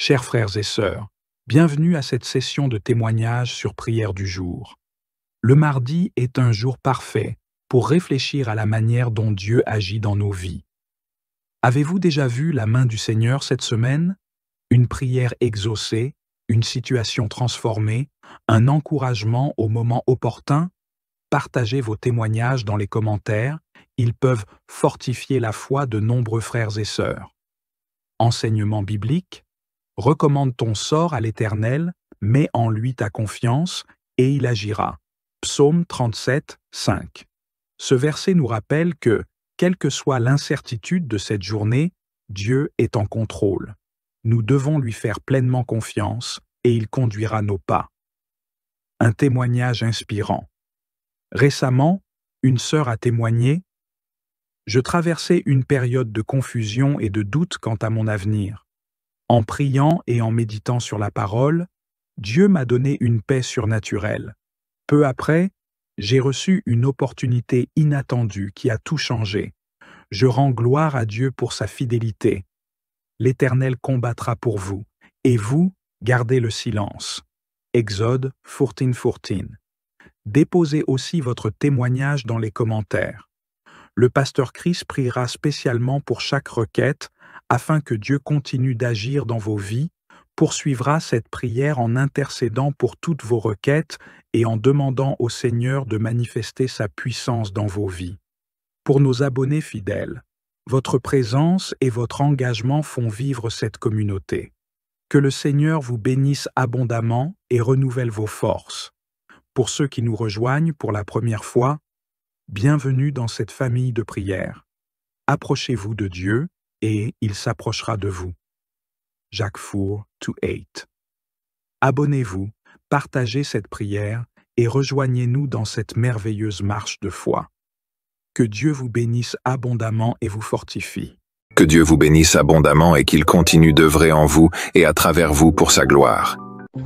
Chers frères et sœurs, bienvenue à cette session de témoignages sur Prière du jour. Le mardi est un jour parfait pour réfléchir à la manière dont Dieu agit dans nos vies. Avez-vous déjà vu la main du Seigneur cette semaine? Une prière exaucée, une situation transformée, un encouragement au moment opportun? Partagez vos témoignages dans les commentaires, ils peuvent fortifier la foi de nombreux frères et sœurs. Enseignement biblique: recommande ton sort à l'Éternel, mets en lui ta confiance, et il agira. Psaume 37, 5. Ce verset nous rappelle que, quelle que soit l'incertitude de cette journée, Dieu est en contrôle. Nous devons lui faire pleinement confiance, et il conduira nos pas. Un témoignage inspirant. Récemment, une sœur a témoigné: « Je traversais une période de confusion et de doute quant à mon avenir. En priant et en méditant sur la parole, Dieu m'a donné une paix surnaturelle. Peu après, j'ai reçu une opportunité inattendue qui a tout changé. Je rends gloire à Dieu pour sa fidélité. L'Éternel combattra pour vous, et vous, gardez le silence. » Exode 14:14. Déposez aussi votre témoignage dans les commentaires. Le pasteur Chris priera spécialement pour chaque requête afin que Dieu continue d'agir dans vos vies, poursuivra cette prière en intercédant pour toutes vos requêtes et en demandant au Seigneur de manifester sa puissance dans vos vies. Pour nos abonnés fidèles, votre présence et votre engagement font vivre cette communauté. Que le Seigneur vous bénisse abondamment et renouvelle vos forces. Pour ceux qui nous rejoignent pour la première fois, bienvenue dans cette famille de prière. Approchez-vous de Dieu et il s'approchera de vous. Jacques Four, 2:8. Abonnez-vous, partagez cette prière et rejoignez-nous dans cette merveilleuse marche de foi. Que Dieu vous bénisse abondamment et vous fortifie. Que Dieu vous bénisse abondamment et qu'il continue d'œuvrer en vous et à travers vous pour sa gloire.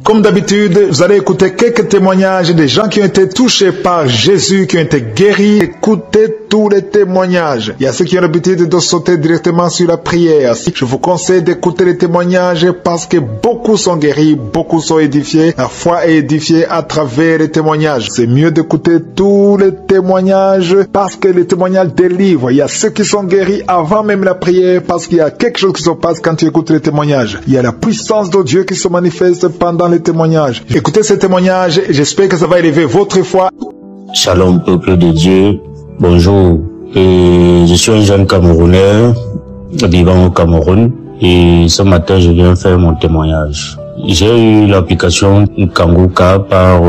Comme d'habitude, vous allez écouter quelques témoignages des gens qui ont été touchés par Jésus, qui ont été guéris. Écoutez tous les témoignages. Il y a ceux qui ont l'habitude de sauter directement sur la prière. Je vous conseille d'écouter les témoignages parce que beaucoup sont guéris, beaucoup sont édifiés. La foi est édifiée à travers les témoignages. C'est mieux d'écouter tous les témoignages parce que les témoignages délivrent. Il y a ceux qui sont guéris avant même la prière parce qu'il y a quelque chose qui se passe quand tu écoutes les témoignages. Il y a la puissance de Dieu qui se manifeste pendant les témoignages. Écoutez ces témoignages et j'espère que ça va élever votre foi. Shalom peuple de Dieu, bonjour. Je suis un jeune Camerounais vivant au Cameroun et ce matin je viens faire mon témoignage. J'ai eu l'application Kanguka par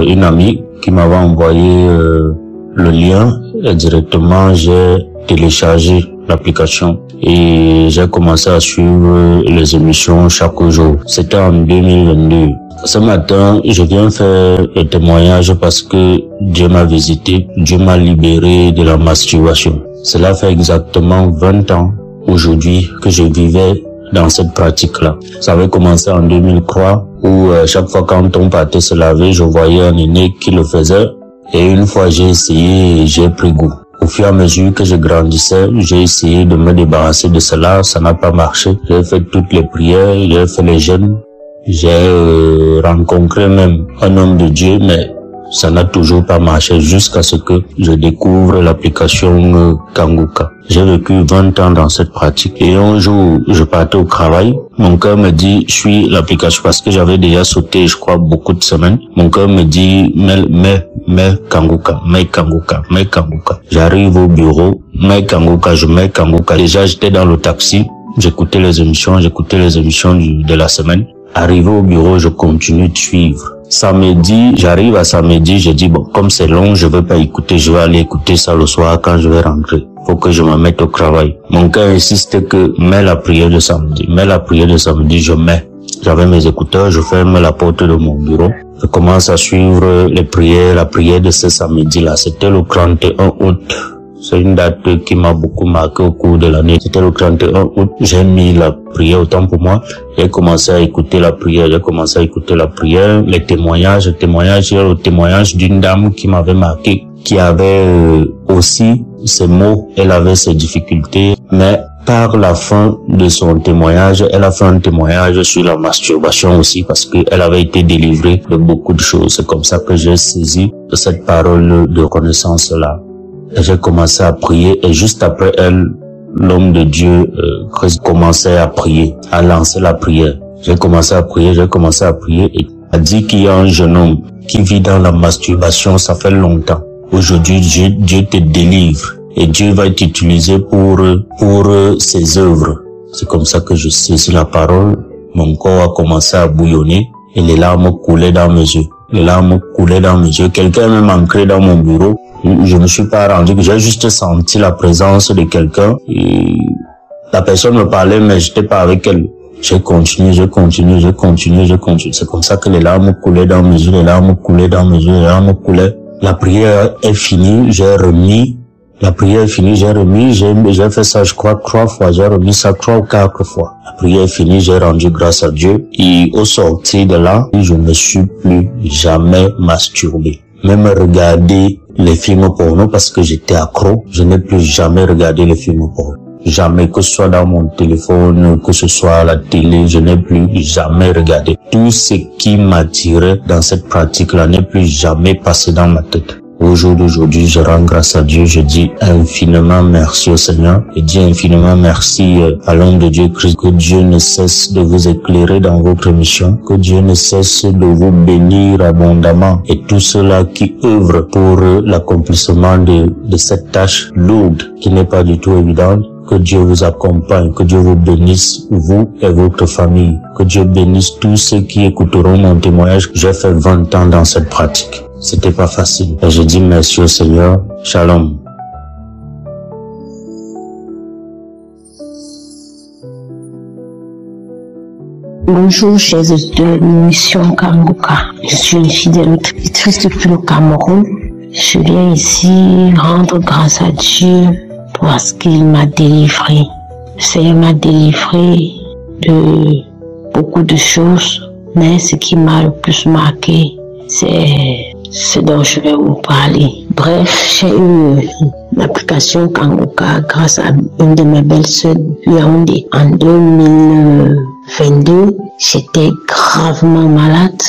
une amie qui m'avait envoyé le lien et directement j'ai téléchargé l'application et j'ai commencé à suivre les émissions chaque jour. C'était en 2022. Ce matin, je viens faire le témoignage parce que Dieu m'a visité, Dieu m'a libéré de la masturbation. Cela fait exactement 20 ans aujourd'hui que je vivais dans cette pratique-là. Ça avait commencé en 2003 où chaque fois quand on partait se laver, je voyais un aîné qui le faisait et une fois j'ai essayé et j'ai pris goût. Au fur et à mesure que je grandissais, j'ai essayé de me débarrasser de cela, ça n'a pas marché. J'ai fait toutes les prières, j'ai fait les jeûnes, j'ai rencontré même un homme de Dieu, mais ça n'a toujours pas marché jusqu'à ce que je découvre l'application Kanguka. J'ai vécu 20 ans dans cette pratique et un jour, je partais au travail. Mon cœur me dit, suis l'application parce que j'avais déjà sauté, je crois, beaucoup de semaines. Mon cœur me dit, mets Kanguka. J'arrive au bureau, mets Kanguka, je mets Kanguka. Déjà, j'étais dans le taxi, j'écoutais les émissions de la semaine. Arrivé au bureau, je continue de suivre. Samedi, j'arrive à samedi, je dis bon, comme c'est long, je vais pas écouter, je vais aller écouter ça le soir quand je vais rentrer. Faut que je me mette au travail. Mon cœur insiste que mets la prière de samedi, je mets. J'avais mes écouteurs, je ferme la porte de mon bureau. Je commence à suivre les prières, la prière de ce samedi-là. C'était le 31 août. C'est une date qui m'a beaucoup marqué au cours de l'année. C'était le 31 août. J'ai mis la prière autant pour moi. J'ai commencé à écouter la prière. Les témoignages. Le témoignage d'une dame qui m'avait marqué, qui avait aussi ses maux. Elle avait ses difficultés, mais par la fin de son témoignage, elle a fait un témoignage sur la masturbation aussi parce qu'elle avait été délivrée de beaucoup de choses. C'est comme ça que j'ai saisi cette parole de reconnaissance-là. J'ai commencé à prier et juste après elle, l'homme de Dieu, Christ, commençait à prier, à lancer la prière. J'ai commencé à prier et a dit qu'il y a un jeune homme qui vit dans la masturbation, ça fait longtemps. Aujourd'hui, Dieu te délivre et Dieu va t'utiliser pour ses œuvres. C'est comme ça que je saisis la parole. Mon corps a commencé à bouillonner et les larmes coulaient dans mes yeux. Quelqu'un est même entré dans mon bureau. Je me suis pas rendu, j'ai juste senti la présence de quelqu'un et la personne me parlait mais j'étais pas avec elle. J'ai continué. C'est comme ça que les larmes coulaient dans mes yeux, La prière est finie, j'ai fait ça, je crois, 3 fois, j'ai remis ça 3 ou 4 fois. La prière est finie, j'ai rendu grâce à Dieu et au sortir de là, je ne me suis plus jamais masturbé. Même regarder les films porno parce que j'étais accro, je n'ai plus jamais regardé les films porno. Jamais, que ce soit dans mon téléphone, que ce soit à la télé, je n'ai plus jamais regardé. Tout ce qui m'attirait dans cette pratique-là n'est plus jamais passé dans ma tête. Au jour d'aujourd'hui, je rends grâce à Dieu, je dis infiniment merci au Seigneur, je dis infiniment merci à l'homme de Dieu Christ, que Dieu ne cesse de vous éclairer dans votre mission, que Dieu ne cesse de vous bénir abondamment et tous ceux-là qui œuvrent pour l'accomplissement de cette tâche lourde qui n'est pas du tout évidente. Que Dieu vous accompagne, que Dieu vous bénisse, vous et votre famille. Que Dieu bénisse tous ceux qui écouteront mon témoignage. J'ai fait 20 ans dans cette pratique. C'était pas facile. Et je dis merci au Seigneur. Shalom. Bonjour, chers auditeurs de l'émission Kangoka. Je suis une fidèle auditrice depuis le Cameroun. Je viens ici rendre grâce à Dieu parce qu'il m'a délivré. Le Seigneur m'a délivré de beaucoup de choses, mais ce qui m'a le plus marqué, c'est ce dont je vais vous parler. Bref, j'ai eu l'application Kangoka grâce à une de mes belles-sœurs de Yaoundé. En 2022, j'étais gravement malade.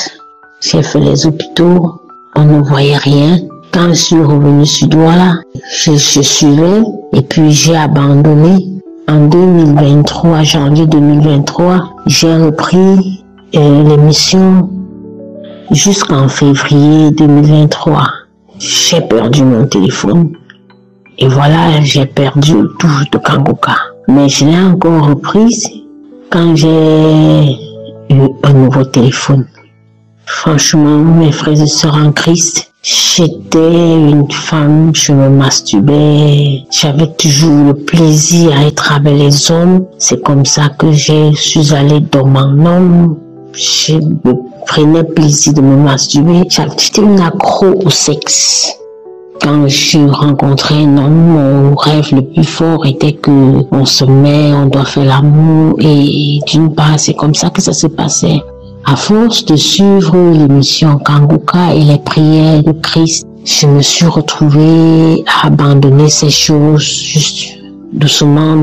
J'ai fait les hôpitaux, on ne voyait rien. Quand je suis revenue sur Douala, je suivais et puis j'ai abandonné. En 2023, janvier 2023, j'ai repris l'émission jusqu'en février 2023. J'ai perdu mon téléphone et voilà, j'ai perdu le touche de Kangoka. Mais je l'ai encore reprise quand j'ai eu un nouveau téléphone. Franchement, mes frères et sœurs en Christ, j'étais une femme, je me masturbais, j'avais toujours le plaisir à être avec les hommes. C'est comme ça que je suis allée dans mon homme. Je me prenais plaisir de me masturber. J'étais une accro au sexe. Quand je rencontrais un homme, mon rêve le plus fort était que on se met, on doit faire l'amour et d'une part, c'est comme ça que ça se passait. À force de suivre l'émission Kangoka et les prières de Christ, je me suis retrouvée à abandonner ces choses juste doucement.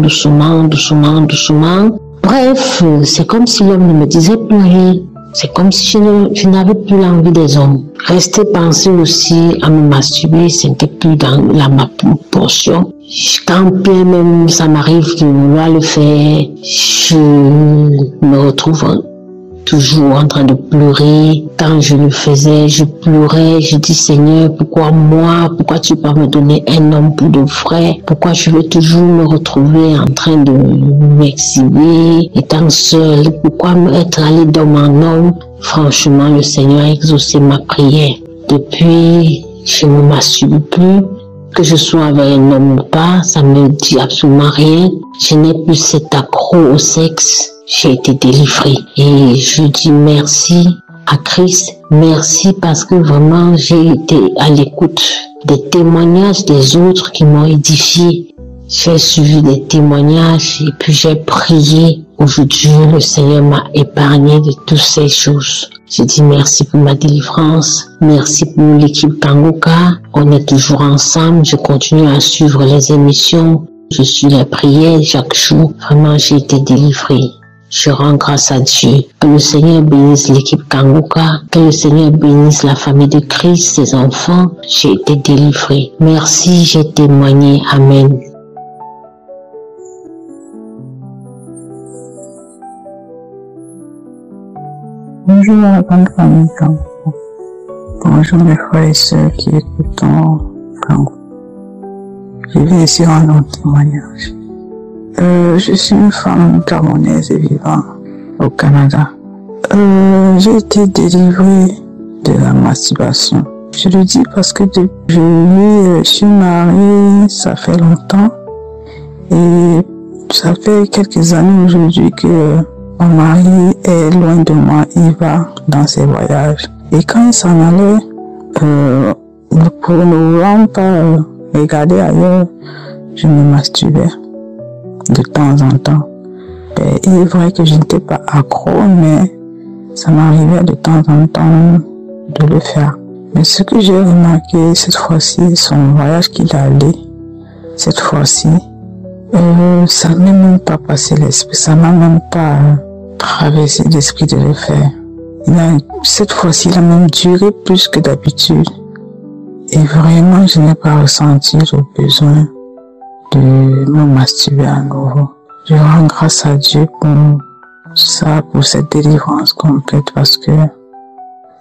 Bref, c'est comme si l'homme ne me disait plus rien. C'est comme si je n'avais plus l'envie des hommes. Rester penser aussi à me masturber, ce n'était plus dans ma portion. Quand bien même ça m'arrive de vouloir le faire, je me retrouve toujours en train de pleurer. Quand je le faisais, je pleurais. Je dis, Seigneur, pourquoi moi? Pourquoi tu vas me donner un homme pour de vrai? Pourquoi je vais toujours me retrouver en train de m'exhiber, étant seule? Pourquoi être allé dans mon homme? Franchement, le Seigneur a exaucé ma prière. Depuis, je ne masturbe plus. Que je sois avec un homme ou pas, ça me dit absolument rien. Je n'ai plus cet accro au sexe. J'ai été délivrée et je dis merci à Christ, merci parce que vraiment j'ai été à l'écoute des témoignages des autres qui m'ont édifié. J'ai suivi des témoignages et puis j'ai prié. Aujourd'hui, le Seigneur m'a épargné de toutes ces choses. Je dis merci pour ma délivrance, merci pour l'équipe Kangoka. On est toujours ensemble, je continue à suivre les émissions. Je suis les prières chaque jour. Vraiment, j'ai été délivrée. Je rends grâce à Dieu. Que le Seigneur bénisse l'équipe Kanguka. Que le Seigneur bénisse la famille de Christ, ses enfants. J'ai été délivrée. Merci, j'ai témoigné. Amen. Bonjour à la grande famille Kanguka. Bonjour mes frères et sœurs qui écoutent Kanguka. Je vais ici rendre un témoignage. Je suis une femme gabonaise et vivant au Canada. J'ai été délivrée de la masturbation. Je le dis parce que depuis je suis mariée, ça fait longtemps. Et ça fait quelques années aujourd'hui que mon mari est loin de moi, il va dans ses voyages. Et quand il s'en allait, pour ne vraiment pas regarder ailleurs, je me masturbais de temps en temps. Et il est vrai que je n'étais pas accro, mais ça m'arrivait de temps en temps de le faire. Mais ce que j'ai remarqué cette fois-ci, son voyage qu'il a allé, cette fois-ci, ça ne m'a même pas passé l'esprit, ça m'a même pas traversé l'esprit de le faire. Cette fois-ci, il a même duré plus que d'habitude. Et vraiment, je n'ai pas ressenti le besoin de me masturber à nouveau. Je rends grâce à Dieu pour ça, pour cette délivrance complète, parce que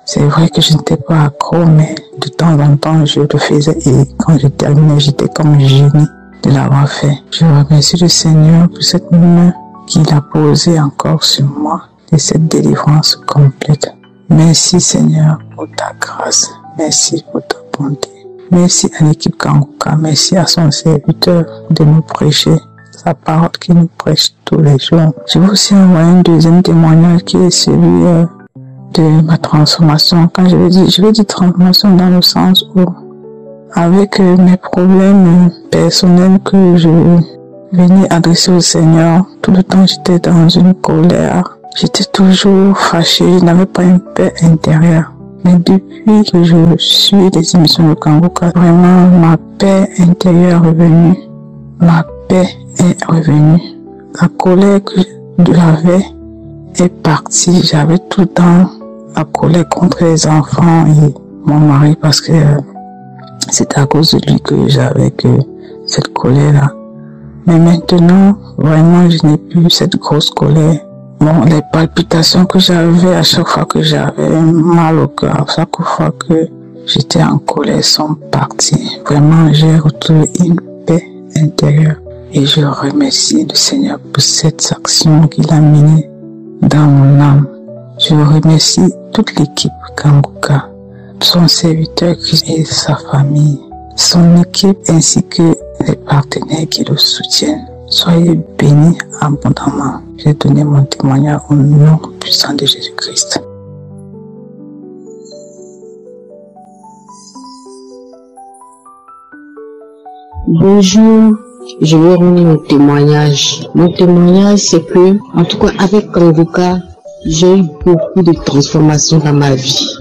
c'est vrai que je n'étais pas accro, mais de temps en temps, je le faisais et quand je terminais, j'étais comme gêné de l'avoir fait. Je remercie le Seigneur pour cette main qu'il a posée encore sur moi et cette délivrance complète. Merci Seigneur pour ta grâce. Merci pour ta bonté. Merci à l'équipe Kanguka. Merci à son serviteur de nous prêcher sa parole qu'il nous prêche tous les jours. Je veux aussi envoyer un deuxième témoignage qui est celui de ma transformation. Quand je vais dire transformation dans le sens où avec mes problèmes personnels que je venais adresser au Seigneur, tout le temps j'étais dans une colère. J'étais toujours fâchée, je n'avais pas une paix intérieure. Mais depuis que je suis des émissions de Kanguka, vraiment ma paix intérieure est revenue. Ma paix est revenue. La colère que j'avais est partie. J'avais tout le temps la colère contre les enfants et mon mari parce que c'est à cause de lui que j'avais cette colère-là. Mais maintenant, vraiment, je n'ai plus cette grosse colère. Bon, les palpitations que j'avais à chaque fois que j'avais mal au cœur, chaque fois que j'étais en colère sont parties. Vraiment, j'ai retrouvé une paix intérieure. Et je remercie le Seigneur pour cette action qu'il a menée dans mon âme. Je remercie toute l'équipe Kanguka, son serviteur et sa famille, son équipe ainsi que les partenaires qui le soutiennent. Soyez bénis abondamment. J'ai donné mon témoignage au nom puissant de Jésus-Christ. Bonjour, je vais rendre mon témoignage. Mon témoignage, c'est que, en tout cas, avec Kanguka, j'ai eu beaucoup de transformations dans ma vie.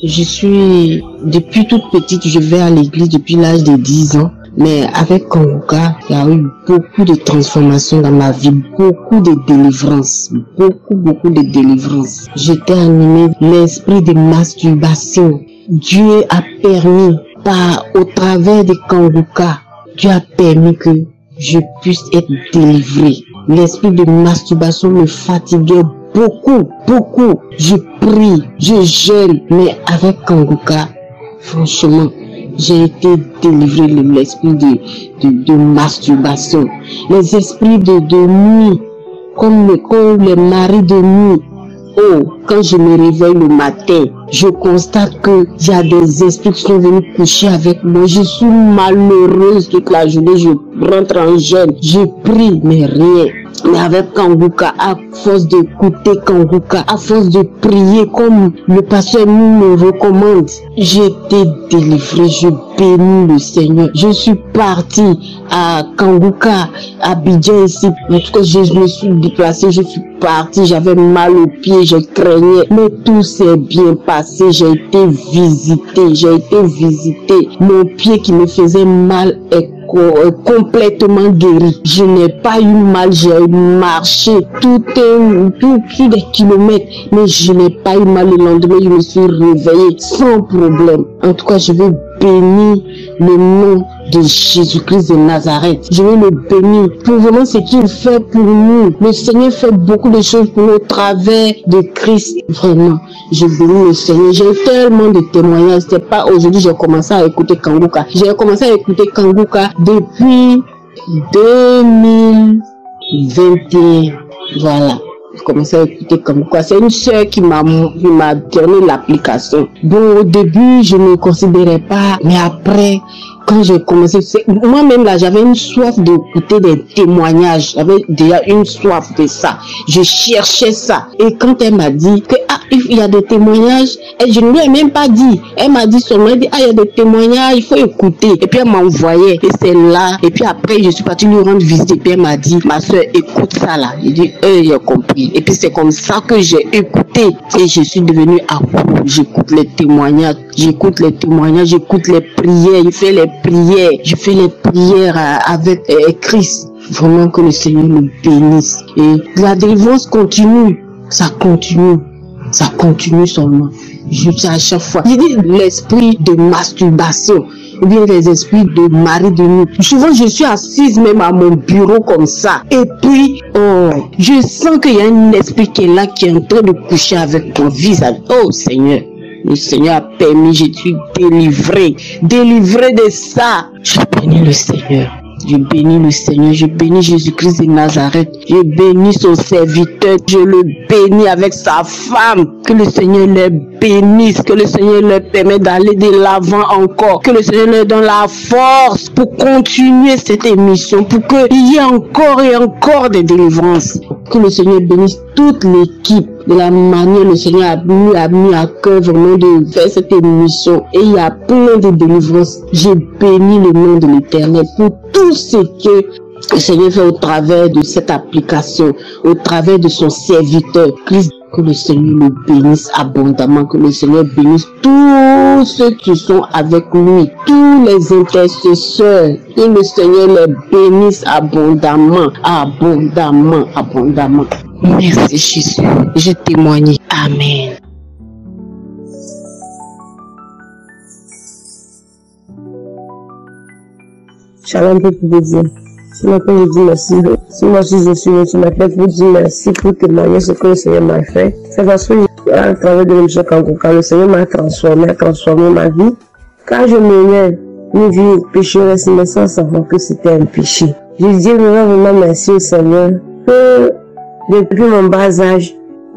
Depuis toute petite, je vais à l'église depuis l'âge de 10 ans. Mais avec Kanguka, il y a eu beaucoup de transformations dans ma vie, beaucoup de délivrances, beaucoup de délivrances. J'étais animée de l'esprit de masturbation. Dieu a permis, au travers de Kanguka, Dieu a permis que je puisse être délivrée. L'esprit de masturbation me fatiguait beaucoup. Je prie, je jeûne, mais avec Kanguka, franchement, j'ai été délivré de l'esprit de masturbation. Les esprits de nuit, comme les maris de nuit. Oh, quand je me réveille le matin, je constate que il y a des esprits qui sont venus coucher avec moi. Je suis malheureuse toute la journée, je rentre en jeûne, je prie, mais rien. Mais avec Kanguka, à force d'écouter Kanguka, à force de prier comme le pasteur nous me recommande, j'ai été délivrée, je bénis le Seigneur. Je suis partie à Kanguka, à Abidjan ici. En tout cas, je me suis déplacée, je suis partie, j'avais mal aux pieds, je craignais. Mais tout s'est bien passé, j'ai été visitée. Mon pied qui me faisait mal est complètement guéri. Je n'ai pas eu mal, j'ai marché tout des kilomètres, mais je n'ai pas eu mal. Le lendemain, je me suis réveillée sans problème. En tout cas, je vais bénir le nom de Jésus-Christ de Nazareth. Je vais le bénir pour vraiment ce qu'il fait pour nous. Le Seigneur fait beaucoup de choses pour nous au travers de Christ. Vraiment, je bénis le Seigneur. J'ai tellement de témoignages. C'est pas aujourd'hui j'ai commencé à écouter Kanguka. J'ai commencé à écouter Kanguka depuis 2021. Voilà. J'ai commencé à écouter Kanguka. C'est une sœur qui m'a donné l'application. Bon, au début, je ne me considérais pas, mais après, quand j'ai commencé, moi-même là, j'avais une soif d'écouter des témoignages. J'avais déjà une soif de ça. Je cherchais ça. Et quand elle m'a dit que il y a des témoignages, et je ne lui ai même pas dit. Elle m'a dit seulement, il y a des témoignages, il faut écouter. Et puis elle m'a envoyé. Et c'est là. Et puis après, je suis partie lui rendre visite. Et puis elle m'a dit, ma soeur, écoute ça là. J'ai dit, j'ai compris. Et puis c'est comme ça que j'ai écouté. Et je suis devenue accro. J'écoute les témoignages. J'écoute les prières. Je fais les prières avec Christ. Vraiment que le Seigneur nous bénisse. Et la délivrance continue. Ça continue seulement. Je dis à chaque fois. Je dis l'esprit de masturbation. Ou bien les esprits de mari de nuit. Souvent, je suis assise même à mon bureau comme ça. Et puis, je sens qu'il y a un esprit qui est là, qui est en train de coucher avec mon visage. Oh Seigneur. Le Seigneur a permis, je suis délivré de ça. Je bénis le Seigneur. Je bénis le Seigneur, je bénis Jésus-Christ de Nazareth, je bénis son serviteur, je le bénis avec sa femme, que le Seigneur les bénisse, que le Seigneur leur permette d'aller de l'avant encore, que le Seigneur leur donne la force pour continuer cette émission, pour qu'il y ait encore et encore des délivrances, que le Seigneur bénisse toute l'équipe, de la manière le Seigneur a mis à cœur vraiment de faire cette émission, et il y a plein de délivrances. J'ai béni le nom de l'Éternel pour tout ce que le Seigneur fait au travers de cette application, au travers de son serviteur Christ. Que le Seigneur le bénisse abondamment, que le Seigneur bénisse tous ceux qui sont avec lui, tous les intercesseurs, que le Seigneur les bénisse abondamment. Merci Jésus, je témoigne. Amen. Shalom, peuple de Dieu. Ce matin, je dis merci. Ce matin, je suis venu ce matin pour dire merci, pour témoigner ce que le Seigneur m'a fait. C'est parce que, à travers de l'émission Kanguka, le Seigneur m'a transformé ma vie. Quand je menais une vie pécheresse, mais sans savoir que c'était un péché. Je dis vraiment merci au Seigneur que, depuis mon bas âge,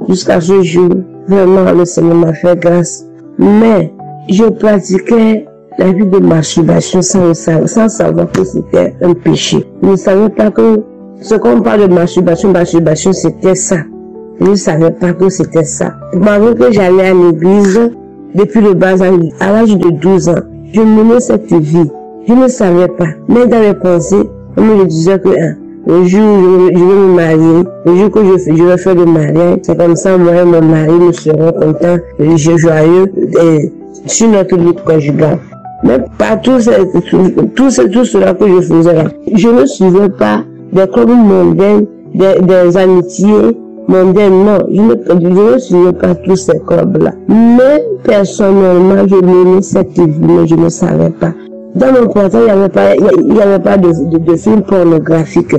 jusqu'à ce jour, vraiment, le Seigneur m'a fait grâce. Mais, je pratiquais la vie de masturbation sans savoir que c'était un péché. Je ne savais pas que ce qu'on parle de masturbation, c'était ça. Je ne savais pas que c'était ça. Malgré que j'allais à l'église depuis le bas âge, à l'âge de 12 ans, je menais cette vie. Je ne savais pas. Mais dans mes pensées, on me disait que le jour où je vais me marier, le jour que je vais faire le mariage, c'est comme ça, moi et mon mari, nous serons contents, joyeux sur notre lutte conjugale. Mais pas tout cela que je faisais là. Je ne suivais pas des clubs mondains, des amitiés mondaines, non. Je ne suivais pas tous ces clubs-là. Mais personnellement, je menais cette vie, mais je ne savais pas. Dans mon portail, il n'y avait pas de film pornographique.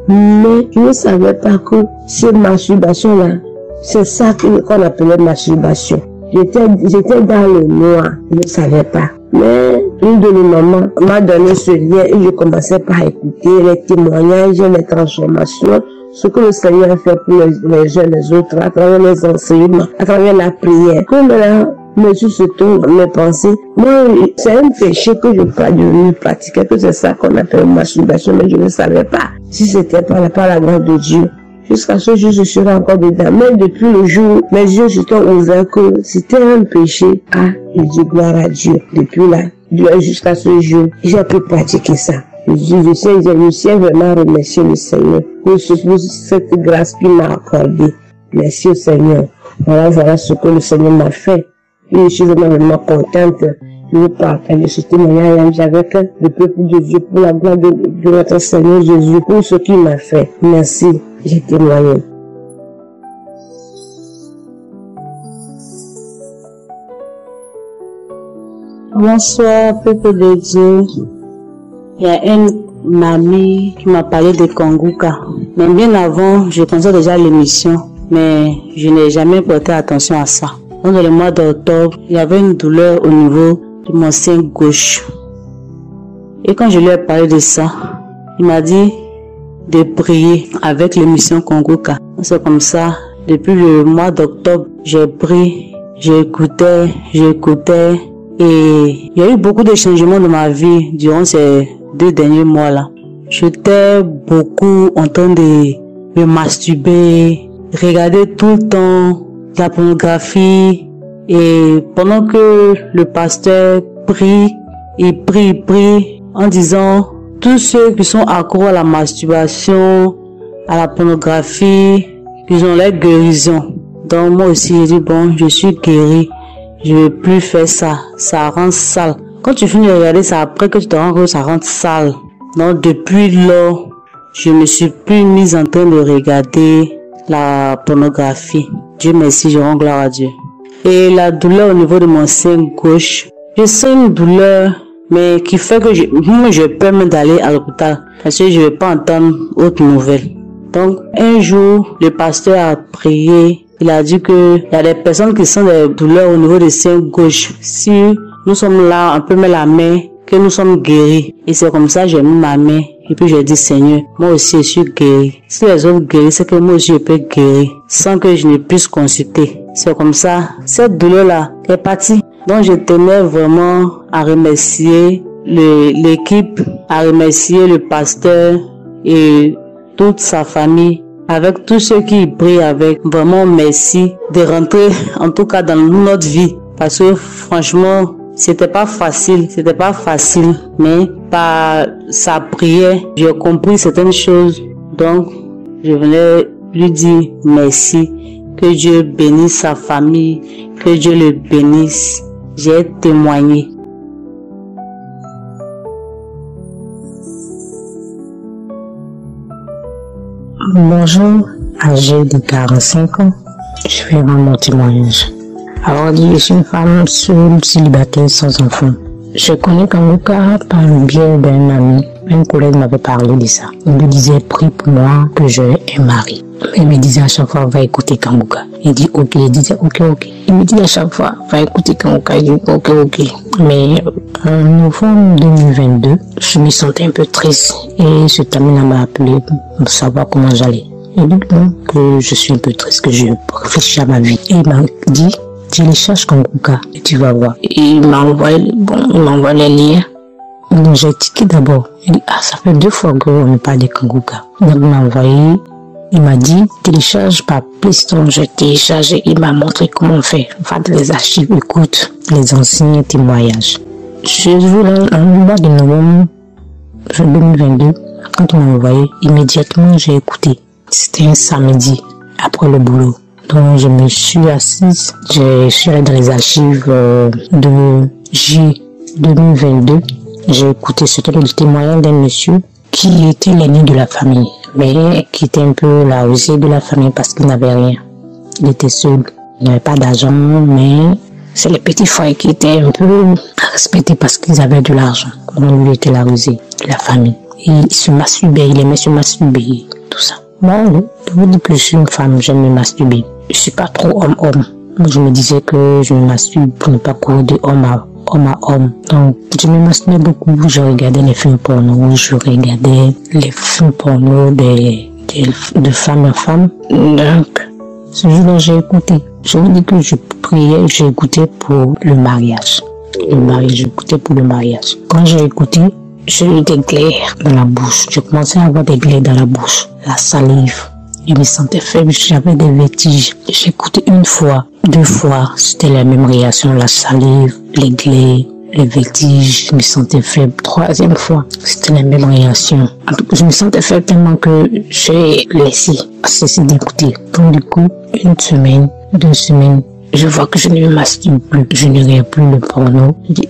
Mais je ne savais pas que cette masturbation-là, c'est ça qu'on appelait masturbation. J'étais dans le noir, je ne savais pas. Mais une de mes mamans m'a donné ce lien et je commençais par écouter les témoignages, les transformations, ce que le Seigneur a fait pour les uns et les autres, à travers les enseignements, à travers la prière. Comme là, monsieur se tourne mes pensées, moi, c'est un péché que je ne pratiquais, que c'est ça qu'on appelle masturbation, mais je ne savais pas si c'était par la grâce de Dieu. Jusqu'à ce jour, je serai encore dedans. Mais depuis le jour, mes yeux se sont ouverts que c'était un péché. Je dis gloire à Dieu. Depuis là, jusqu'à ce jour, j'ai pu pratiquer ça. Je tiens vraiment à remercier le Seigneur pour cette grâce qu'il m'a accordée. Merci au Seigneur. Voilà ce que le Seigneur m'a fait. Et je suis vraiment contente. Je veux partager ce témoignage avec le peuple de Dieu pour la gloire de notre Seigneur Jésus, pour ce qu'il m'a fait. Merci, j'ai témoigné. Bonsoir, peuple de Dieu. Il y a une amie qui m'a parlé de Kanguka. Mais bien avant, je pensais déjà à l'émission, mais je n'ai jamais porté attention à ça. Dans le mois d'octobre, il y avait une douleur au niveau de mon sein gauche. Et quand je lui ai parlé de ça, il m'a dit de prier avec l'émission Kanguka. C'est comme ça, depuis le mois d'octobre, j'ai prié, j'écoutais. Et il y a eu beaucoup de changements dans ma vie durant ces 2 derniers mois-là. J'étais beaucoup en train de me masturber, regarder tout le temps la pornographie. Et pendant que le pasteur prie, il prie en disant tous ceux qui sont accros à la masturbation, à la pornographie, ils ont leur guérison. Donc moi aussi j'ai dit bon, je suis guéri. Je ne veux plus faire ça. Ça rend sale. Quand tu finis de regarder ça, après que tu te rends compte, ça rend sale. Donc, depuis lors, je me suis plus mise en train de regarder la pornographie. Dieu merci, je rends gloire à Dieu. Et la douleur au niveau de mon sein gauche, je sens une douleur, mais qui fait que je peux même d'aller à l'hôpital. Parce que je ne vais pas entendre autre nouvelle. Donc, un jour, le pasteur a prié. Il a dit que il y a des personnes qui sentent des douleurs au niveau du sein gauche. Si nous sommes là, on peut mettre la main, que nous sommes guéris. Et c'est comme ça, j'ai mis ma main. Et puis j'ai dit, Seigneur, moi aussi je suis guéri. Si les autres guérissent, c'est que moi aussi je peux guérir. Sans que je ne puisse consulter. C'est comme ça, cette douleur-là est partie. Donc je tenais vraiment à remercier l'équipe, à remercier le pasteur et toute sa famille. Avec tous ceux qui prient avec, vraiment merci de rentrer en tout cas dans notre vie. Parce que franchement, c'était pas facile, mais par sa prière, j'ai compris certaines choses. Donc, je voulais lui dire merci, que Dieu bénisse sa famille, que Dieu le bénisse. J'ai témoigné. Bonjour, âgée de 45 ans, je vais rendre mon témoignage. Alors, je suis une femme seule, célibataire, sans enfant. Je connais Kanguka par le biais d'un ami. Un collègue m'avait parlé de ça. Il me disait, prie pour moi que j'ai un mari. Il me disait à chaque fois, va écouter Kanguka. Il dit, ok. Il disait, ok. Il me dit à chaque fois, va écouter Kanguka. Il dit, ok. Mais en novembre 2022, je me sentais un peu triste. Et cet ami m'a appelé pour savoir comment j'allais. Il dit que je suis un peu triste, que je réfléchis à ma vie. Et il m'a dit, télécharge Kanguka et tu vas voir. Et il m'a envoyé les liens. Donc j'ai tiqué d'abord. Il dit, ça fait 2 fois qu'on me parle de Kanguka. Donc il m'a envoyé, il m'a dit, télécharge par Playstation. J'ai téléchargé, il m'a montré comment on fait. Va dans les archives, écoute les anciens témoignages. Je voulais en mois de novembre 2022, quand il m'a envoyé, immédiatement j'ai écouté. C'était un samedi, après le boulot. Donc je me suis assise, je suis allée dans les archives de J 2022. J'ai écouté ce témoignage d'un monsieur qui était l'aîné de la famille, mais qui était un peu la rusée de la famille parce qu'il n'avait rien. Il était seul, il n'avait pas d'argent, mais c'est les petits frères qui étaient un peu respectés parce qu'ils avaient de l'argent. Donc lui était la rusée de la famille. Et il se masturbait, il aimait se masturber, tout ça. Moi, je vous dis que je suis une femme, j'aime me masturber. Je suis pas trop homme-homme. Je me disais que je me masturbe pour ne pas courir de homme à homme. Donc, je me masturbais beaucoup. Je regardais les films porno, je regardais les films porno de femme à femme. Donc, ce jour-là, j'ai écouté. Je vous dis que je priais, j'ai écouté pour le mariage. J'écoutais pour le mariage. Quand j'ai écouté, j'ai eu des glaires dans la bouche. Je commençais à avoir des glaires dans la bouche. La salive. Je me sentais faible, j'avais des vertiges. J'ai écouté 1 fois, 2 fois, c'était la même réaction, la salive, les glaires, les vertiges, je me sentais faible. 3e fois, c'était la même réaction. Je me sentais faible tellement que j'ai cessé d'écouter. Donc du coup, 1 semaine, 2 semaines, je vois que je ne me masturbe plus, je ne regarde plus le porno. Je dis,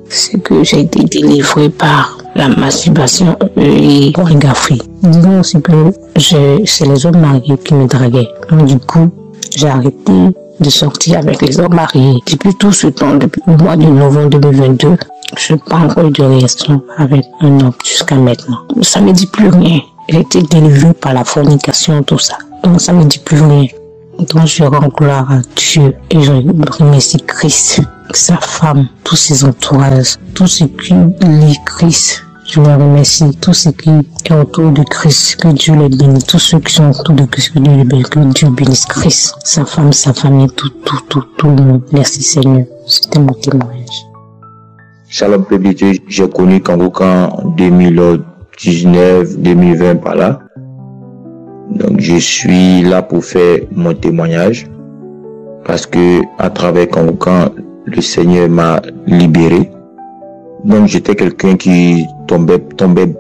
c'est que j'ai été délivrée par la masturbation et pornographie. Disons aussi que c'est les hommes mariés qui me draguaient. Donc, du coup, j'ai arrêté de sortir avec les hommes mariés. Depuis tout ce temps, depuis le mois de novembre 2022, je n'ai pas encore eu de relation avec un homme jusqu'à maintenant. Ça me dit plus rien. J'ai été délivrée par la fornication, tout ça. Donc ça me dit plus rien. Donc je rends gloire à Dieu et je remercie Christ, sa femme, tous ses entourages, tous ceux qui lit Christ. Je les remercie, tous ceux qui est autour de Christ, que Dieu les bénisse, tous ceux qui sont autour de Christ, que Dieu bénisse Christ, sa femme, sa famille, tout le monde. Merci Seigneur, c'était mon témoignage. Shalom peuple de Dieu, j'ai connu Kangoka en 2019, 2020 par là. Donc je suis là pour faire mon témoignage parce que à travers Kangoka, le Seigneur m'a libéré. Donc j'étais quelqu'un qui tombait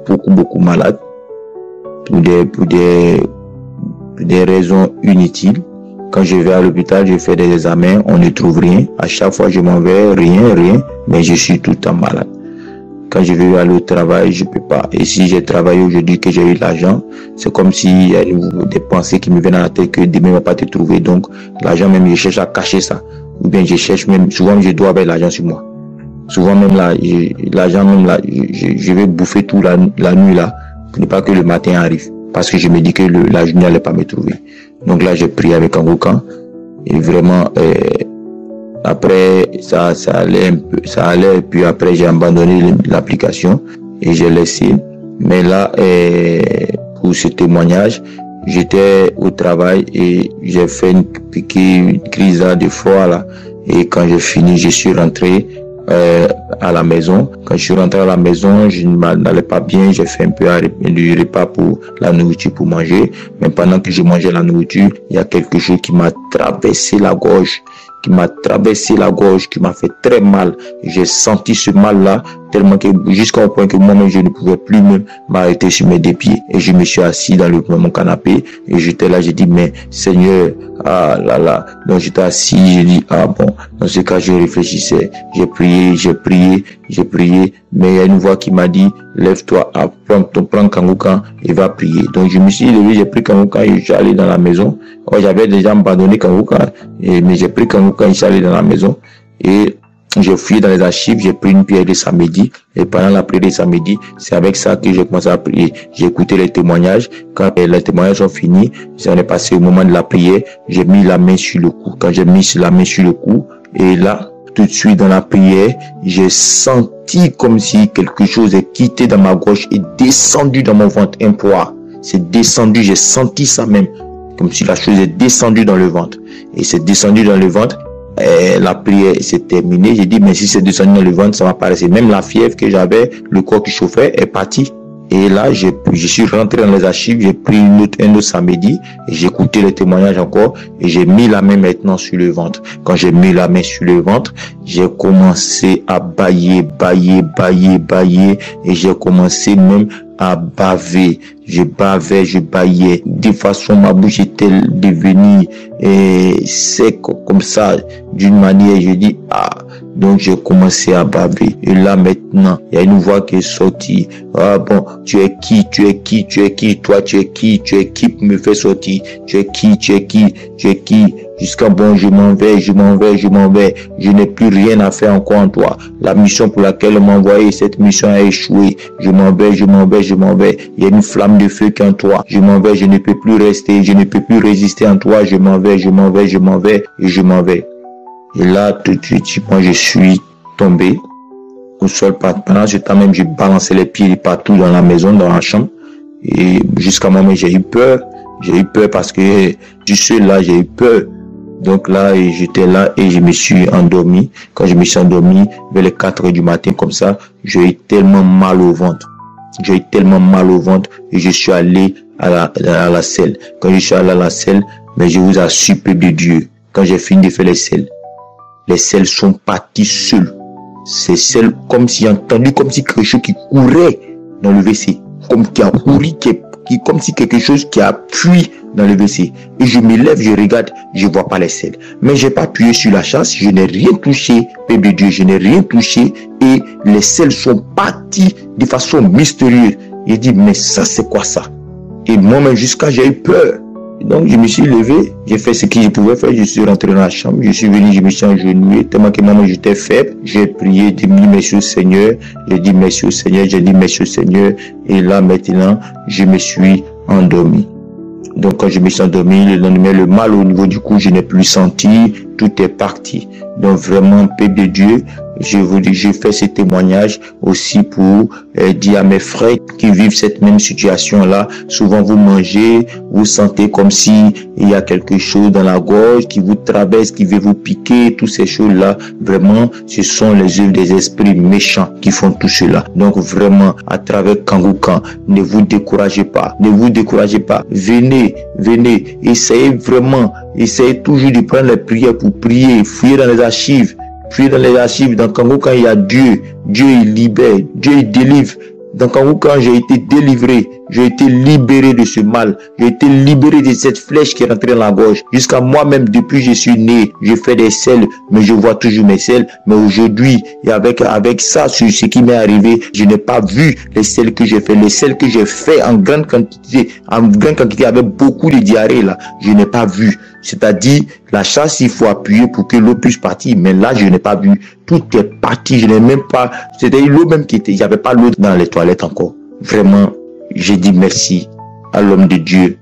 beaucoup malade pour des raisons inutiles. Quand je vais à l'hôpital, je fais des examens, on ne trouve rien. À chaque fois, je m'en vais, rien, mais je suis tout le temps malade. Quand je vais aller au travail, je peux pas. Et si j'ai travaillé aujourd'hui, que j'ai eu l'argent, c'est comme s'il y a des pensées qui me viennent à la tête que demain, on va pas te trouver. Donc, l'argent même, je cherche à cacher ça. Ou bien, je cherche même, souvent, je dois avoir l'argent sur moi. Souvent, même là, l'argent même là, je vais bouffer toute la nuit là, pour ne pas que le matin arrive. Parce que je me dis que la journée n'allait pas me trouver. Donc là, j'ai prié avec Kangoka. Et vraiment, après, ça allait un peu, et puis après, j'ai abandonné l'application et j'ai laissé. Mais là, pour ce témoignage, j'étais au travail et j'ai fait une crise de foie là. Et quand j'ai fini, je suis rentré à la maison. Quand je suis rentré à la maison, je n'allais pas bien. J'ai fait un peu du repas pour la nourriture pour manger. Mais pendant que je mangeais la nourriture, il y a quelque chose qui m'a traversé la gorge, qui m'a fait très mal. J'ai senti ce mal-là tellement que jusqu'au point que moi-même je ne pouvais plus même m'arrêter sur mes deux pieds. Et je me suis assis dans mon canapé et j'étais là, j'ai dit mais Seigneur, ah là là. Donc j'étais assis, j'ai dit ah bon. Dans ce cas je réfléchissais, j'ai prié, mais il y a une voix qui m'a dit lève-toi, prends Kangoka et va prier. Donc je me suis levé, j'ai pris Kangoka et je suis allé dans la maison. Oh, j'avais déjà abandonné Kangoka, mais j'ai pris Kangoka et je suis allé dans la maison et j'ai fouillé dans les archives, j'ai pris une prière de samedi et pendant la prière de samedi, c'est avec ça que j'ai commencé à prier. J'ai écouté les témoignages. Quand les témoignages sont finis, on est passé au moment de la prière, j'ai mis la main sur le cou. Quand j'ai mis la main sur le cou et là, tout de suite dans la prière, j'ai senti comme si quelque chose est quitté dans ma gorge et descendu dans mon ventre, un poids. C'est descendu, j'ai senti ça même, comme si la chose est descendue dans le ventre. Et c'est descendu dans le ventre. La prière s'est terminée. J'ai dit, mais si c'est descendu dans le ventre, ça va passer. Même la fièvre que j'avais, le corps qui chauffait, est parti. Et là, je suis rentré dans les archives, j'ai pris un autre samedi, et j'ai écouté les témoignages encore, et j'ai mis la main maintenant sur le ventre. Quand j'ai mis la main sur le ventre, j'ai commencé à bailler, et j'ai commencé même à baver. Je bavais, je baillais. De façon, ma bouche était devenue sec comme ça, d'une manière, je dis, ah. Donc, j'ai commencé à baver. Et là, maintenant, il y a une voix qui est sortie. Ah bon, tu es qui? Toi, tu es qui pour me faire sortir? Tu es qui? Jusqu'à bon, je m'en vais. Je n'ai plus rien à faire encore en toi. La mission pour laquelle on m'a envoyé, cette mission a échoué. Je m'en vais. Il y a une flamme de feu qui est en toi. Je m'en vais, je ne peux plus rester, je ne peux plus résister en toi. Je m'en vais. Et là, tout de suite, moi, je suis tombé au sol. Pendant ce temps même, j'ai balancé les pieds partout dans la maison, dans la chambre. Et jusqu'à moi, j'ai eu peur. Parce que je suis là, j'ai eu peur. Donc là, j'étais là et je me suis endormi. Quand je me suis endormi, vers les 4 heures du matin, comme ça, j'ai eu tellement mal au ventre. Et je suis allé à la selle. Quand je suis allé à la selle, mais je vous assure, peuple de Dieu, quand j'ai fini de faire les selles sont parties seules. Ces selles, comme si j'ai entendu, comme si quelque chose qui courait dans le WC, comme qui a couru, qui comme si quelque chose qui appuie dans le WC. Et je me lève, je regarde, je vois pas les selles. Mais j'ai pas appuyé sur la chasse, je n'ai rien touché, Père de Dieu, je n'ai rien touché et les selles sont parties de façon mystérieuse. J'ai dit, mais ça c'est quoi ça? Et moi-même jusqu'à j'ai eu peur. Donc je me suis levé, j'ai fait ce que je pouvais faire, je suis rentré dans la chambre, je suis venu, je me suis agenouillé, tellement que moi j'étais faible, j'ai prié, j'ai dit merci au Seigneur, j'ai dit merci au Seigneur, j'ai dit merci au Seigneur, et là maintenant, je me suis endormi. Donc quand je me suis endormi, le lendemain, le mal au niveau du cou, je n'ai plus senti, tout est parti. Donc vraiment, paix de Dieu, je vous dis, je fais ce témoignage aussi pour dire à mes frères qui vivent cette même situation-là. Souvent vous mangez, vous sentez comme si il y a quelque chose dans la gorge qui vous traverse, qui veut vous piquer, toutes ces choses-là. Vraiment, ce sont les œuvres des esprits méchants qui font tout cela. Donc vraiment, à travers Kangoukan, ne vous découragez pas, ne vous découragez pas. Venez, essayez vraiment, essayez toujours de prendre les prières pour prier, fouiller dans les archives. Puis dans les archives, dans Kangoukan, il y a Dieu. Dieu, il libère. Dieu, il délivre. Dans Kangoukan, j'ai été délivré. J'ai été libéré de ce mal. J'ai été libéré de cette flèche qui est rentrée dans la gorge. Jusqu'à moi-même, depuis que je suis né, je fais des selles, mais je vois toujours mes selles. Mais aujourd'hui, et avec ça, sur ce qui m'est arrivé, je n'ai pas vu les selles que j'ai fait. Les selles que j'ai fait en grande quantité avec beaucoup de diarrhée, là, je n'ai pas vu. C'est-à-dire, la chasse, il faut appuyer pour que l'eau puisse partir. Mais là, je n'ai pas vu. Tout est parti. Je n'ai même pas, c'était l'eau même qui était, il n'y avait pas l'eau dans les toilettes encore. Vraiment, j'ai dit merci à l'homme de Dieu.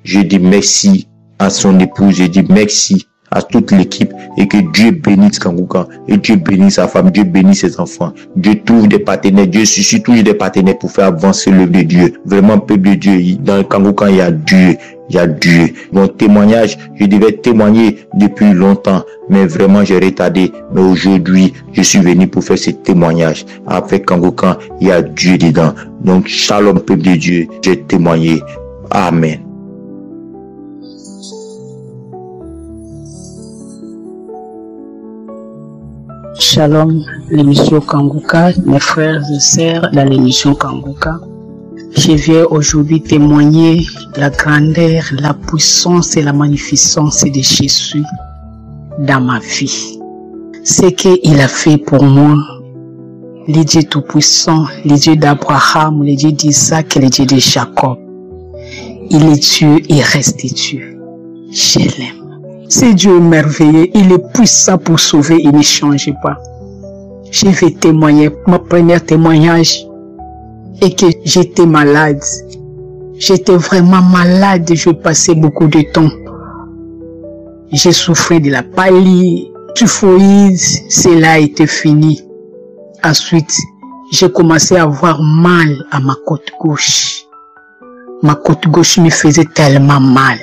J'ai dit merci à son épouse. J'ai dit merci à toute l'équipe et que Dieu bénisse Kangoukan et Dieu bénisse sa femme, Dieu bénisse ses enfants. Dieu trouve des partenaires, Dieu suscite toujours des partenaires pour faire avancer l'œuvre de Dieu. Vraiment, peuple de Dieu, dans Kangoukan, il y a Dieu. Il y a Dieu. Mon témoignage, je devais témoigner depuis longtemps, mais vraiment j'ai retardé. Mais aujourd'hui, je suis venu pour faire ce témoignage. Avec Kangoukan, il y a Dieu dedans. Donc, shalom, peuple de Dieu, j'ai témoigné. Amen. Shalom, l'émission Kangouka, mes frères et sœurs dans l'émission Kangouka. Je viens aujourd'hui témoigner la grandeur, la puissance et la magnificence de Jésus dans ma vie. Ce qu'il a fait pour moi, le Dieu Tout-Puissant, le Dieu d'Abraham, le Dieu d'Isaac et le Dieu de Jacob. Il est Dieu et reste Dieu. Je l'aime. C'est Dieu merveilleux, il est puissant pour sauver, il ne change pas. Je vais témoigner, mon premier témoignage est que j'étais malade. J'étais vraiment malade, je passais beaucoup de temps. J'ai souffert de la palie, typhoïde, cela a été fini. Ensuite, j'ai commencé à avoir mal à ma côte gauche. Ma côte gauche me faisait tellement mal.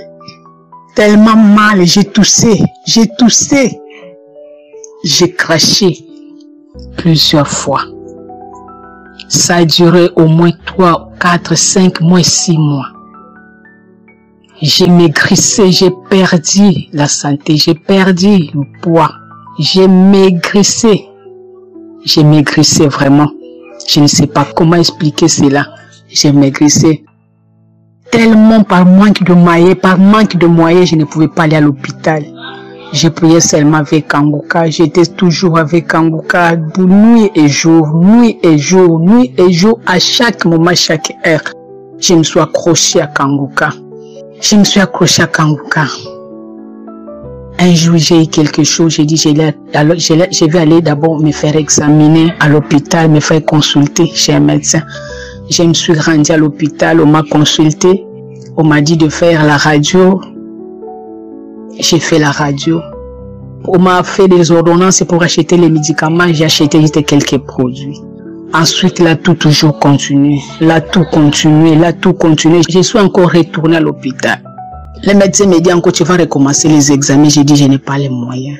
Tellement mal, j'ai toussé. J'ai craché plusieurs fois. Ça a duré au moins 3, 4, 5 mois, 6 mois. J'ai maigrissé, j'ai perdu la santé, j'ai perdu le poids. J'ai maigrissé vraiment. Je ne sais pas comment expliquer cela. J'ai maigrissé. Tellement par manque de moyens, je ne pouvais pas aller à l'hôpital. Je priais seulement avec Kangouka. J'étais toujours avec Kangouka, nuit et jour, à chaque moment, à chaque heure. Je me suis accroché à Kangouka. Un jour, j'ai eu quelque chose, j'ai dit, je vais aller d'abord me faire examiner à l'hôpital, me faire consulter chez un médecin. Je me suis rendue à l'hôpital, on m'a consulté, on m'a dit de faire la radio. J'ai fait la radio. On m'a fait des ordonnances pour acheter les médicaments, j'ai acheté juste quelques produits. Ensuite, là, tout toujours continué. Je suis encore retournée à l'hôpital. Le médecin m'a dit encore, tu vas recommencer les examens. J'ai dit, je n'ai pas les moyens.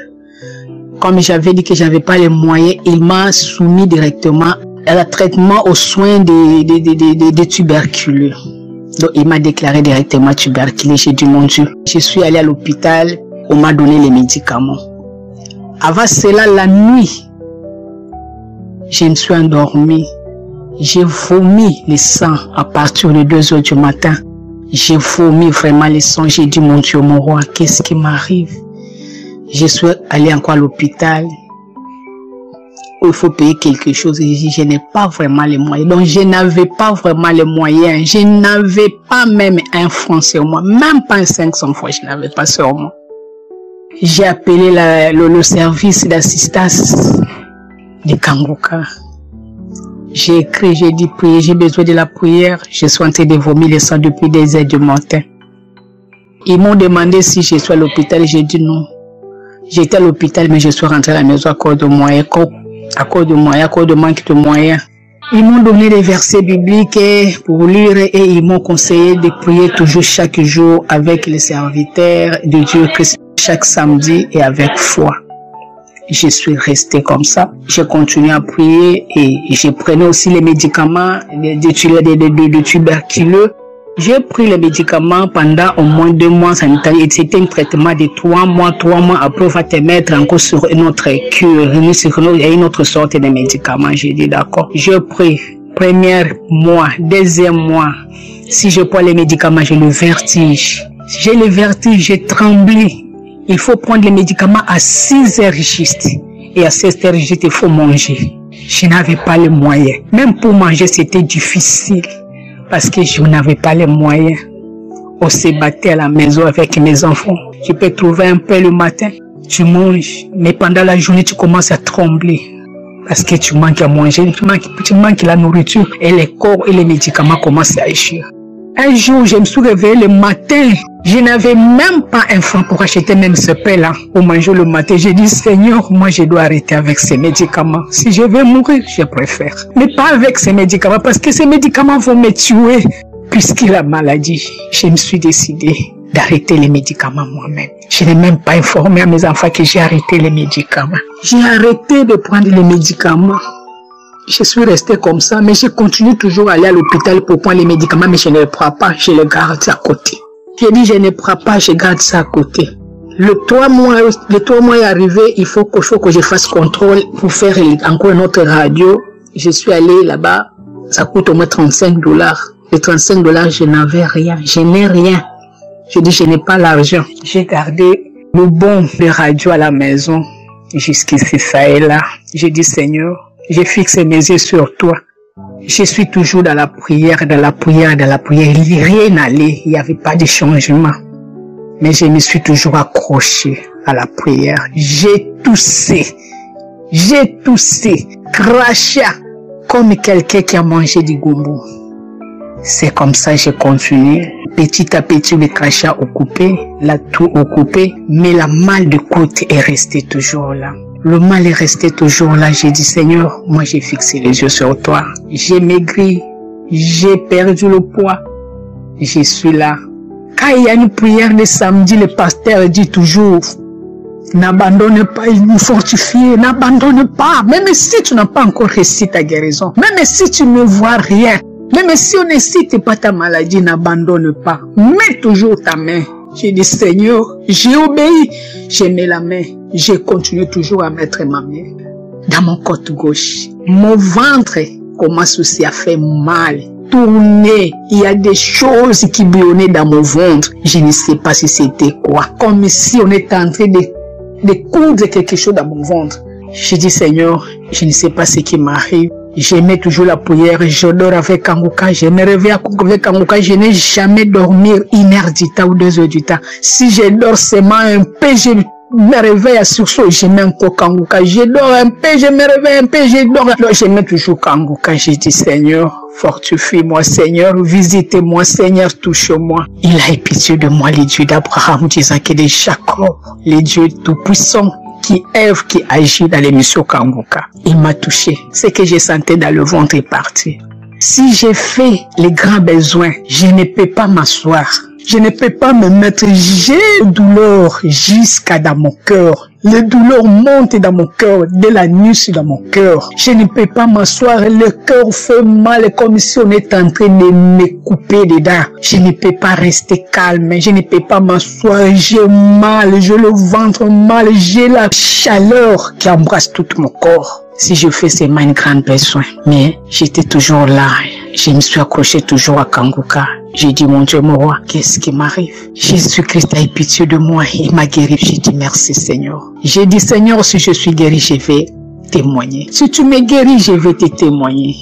Comme j'avais dit que je n'avais pas les moyens, il m'a soumis directement à un traitement aux soins des tuberculeux. Donc, il m'a déclaré directement tuberculeux. J'ai dit, mon Dieu, je suis allée à l'hôpital, on m'a donné les médicaments. Avant cela, la nuit, je me suis endormie. J'ai vomi le sang à partir de 2 heures du matin. J'ai vomi vraiment les sangs. J'ai dit, mon Dieu, mon roi, qu'est-ce qui m'arrive? Je suis allée encore à l'hôpital où il faut payer quelque chose. Et j'ai dit, je n'ai pas vraiment les moyens. Donc, je n'avais pas vraiment les moyens. Je n'avais pas même un franc sur moi. Même pas un 500 francs, je n'avais pas sur moi. J'ai appelé le service d'assistance de Kanguka. J'ai écrit, j'ai dit, prier, j'ai besoin de la prière. Je suis en train de vomir le sang depuis des heures du matin. Ils m'ont demandé si je suis à l'hôpital. J'ai dit non. J'étais à l'hôpital, mais je suis rentrée à la maison à cause de moyens. À cause de manque de moyens. Ils m'ont donné des versets bibliques pour lire et ils m'ont conseillé de prier toujours chaque jour avec les serviteurs de Dieu Christ chaque samedi et avec foi. Je suis restée comme ça. J'ai continué à prier et je prenais aussi les médicaments de tuberculeux. J'ai pris les médicaments pendant au moins 2 mois. C'était un traitement de 3 mois. 3 mois après, on va te mettre encore sur une autre cure, une autre sorte de médicaments. J'ai dit d'accord. Je pris premier mois, deuxième mois. Si je prends les médicaments, j'ai le vertige. J'ai le vertige, j'ai tremblé. Il faut prendre les médicaments à 6 heures juste. Et à 16 heures juste, il faut manger. Je n'avais pas les moyens. Même pour manger, c'était difficile. Parce que je n'avais pas les moyens. On se battait à la maison avec mes enfants. Tu peux trouver un peu le matin, tu manges. Mais pendant la journée, tu commences à trembler. Parce que tu manques à manger, tu manques la nourriture. Et les corps et les médicaments commencent à échouer. Un jour, je me suis réveillée le matin. Je n'avais même pas un franc pour acheter même ce pain-là pour manger le matin. J'ai dit, Seigneur, moi je dois arrêter avec ces médicaments. Si je vais mourir, je préfère. Mais pas avec ces médicaments, parce que ces médicaments vont me tuer. Puisqu'il a la maladie, je me suis décidée d'arrêter les médicaments moi-même. Je n'ai même pas informé à mes enfants que j'ai arrêté les médicaments. J'ai arrêté de prendre les médicaments. Je suis restée comme ça, mais je continue toujours à aller à l'hôpital pour prendre les médicaments, mais je ne les prends pas, je les garde à côté. J'ai dit, je ne prends pas, je garde ça à côté. Le 3 mois est arrivé, il faut que je fasse contrôle pour faire encore une autre radio. Je suis allée là-bas, ça coûte au moins $35. Les $35, je n'avais rien, je n'ai rien. Je dis, je n'ai pas l'argent. J'ai gardé le bon de radio à la maison, jusqu'ici, ça et là. J'ai dit, Seigneur, j'ai fixé mes yeux sur toi. Je suis toujours dans la prière. Rien n'allait, il n'y avait pas de changement. Mais je me suis toujours accroché à la prière. J'ai toussé, crachat, comme quelqu'un qui a mangé du gombo. C'est comme ça que j'ai continué. Petit à petit, le crachat occupé, la toux occupée, mais la mal de côte est restée toujours là. Le mal est resté toujours là. J'ai dit, Seigneur, moi j'ai fixé les yeux sur toi. J'ai maigri, j'ai perdu le poids. Je suis là. Quand il y a une prière le samedi, le pasteur dit toujours, n'abandonne pas, il nous fortifie, n'abandonne pas. Même si tu n'as pas encore réussi ta guérison, même si tu ne vois rien, même si on ne cite pas ta maladie, n'abandonne pas. Mets toujours ta main. J'ai dit, Seigneur, j'ai obéi. J'ai mis la main. J'ai continué toujours à mettre ma main dans mon côté gauche. Mon ventre commence aussi à faire mal. Tourner. Il y a des choses qui bouillonnaient dans mon ventre. Je ne sais pas si c'était quoi. Comme si on était en train de coudre quelque chose dans mon ventre. J'ai dit, Seigneur, je ne sais pas ce qui m'arrive. J'aimais toujours la prière, je dors avec Kanguka, je me réveille avec Kanguka, je n'ai jamais dormi 1 heure du temps ou 2 heures du temps. Si je dors seulement un peu, je me réveille à sursaut, je mets encore Kanguka. Je dors un peu, je me réveille un peu, je dors. Alors, je mets toujours Kanguka. J'ai dit, Seigneur, fortifie-moi, Seigneur, visitez-moi, Seigneur, touche-moi. Il a eu pitié de moi, les dieux d'Abraham, disant que de Jacob, les dieux tout-puissants, qui œuvre, qui agit dans l'émission Kanguka. Il m'a touché. Ce que j'ai senti dans le ventre est parti. Si j'ai fait les grands besoins, je ne peux pas m'asseoir. Je ne peux pas me mettre. J'ai douleur jusqu'à dans mon cœur. Les douleurs montent dans mon cœur, dès la nuit dans mon cœur. Je ne peux pas m'asseoir. Le cœur fait mal comme si on est en train de me couper dedans. Je ne peux pas rester calme. Je ne peux pas m'asseoir. J'ai mal. J'ai le ventre mal. J'ai la chaleur qui embrasse tout mon corps. Si je fais seulement une grande besoin. Mais j'étais toujours là. Je me suis accroché toujours à Kanguka. J'ai dit, mon Dieu, mon roi, qu'est-ce qui m'arrive? Jésus-Christ a eu pitié de moi. Il m'a guéri. J'ai dit, merci Seigneur. J'ai dit, Seigneur, si je suis guéri, je vais témoigner. Si tu me guéris, je vais te témoigner.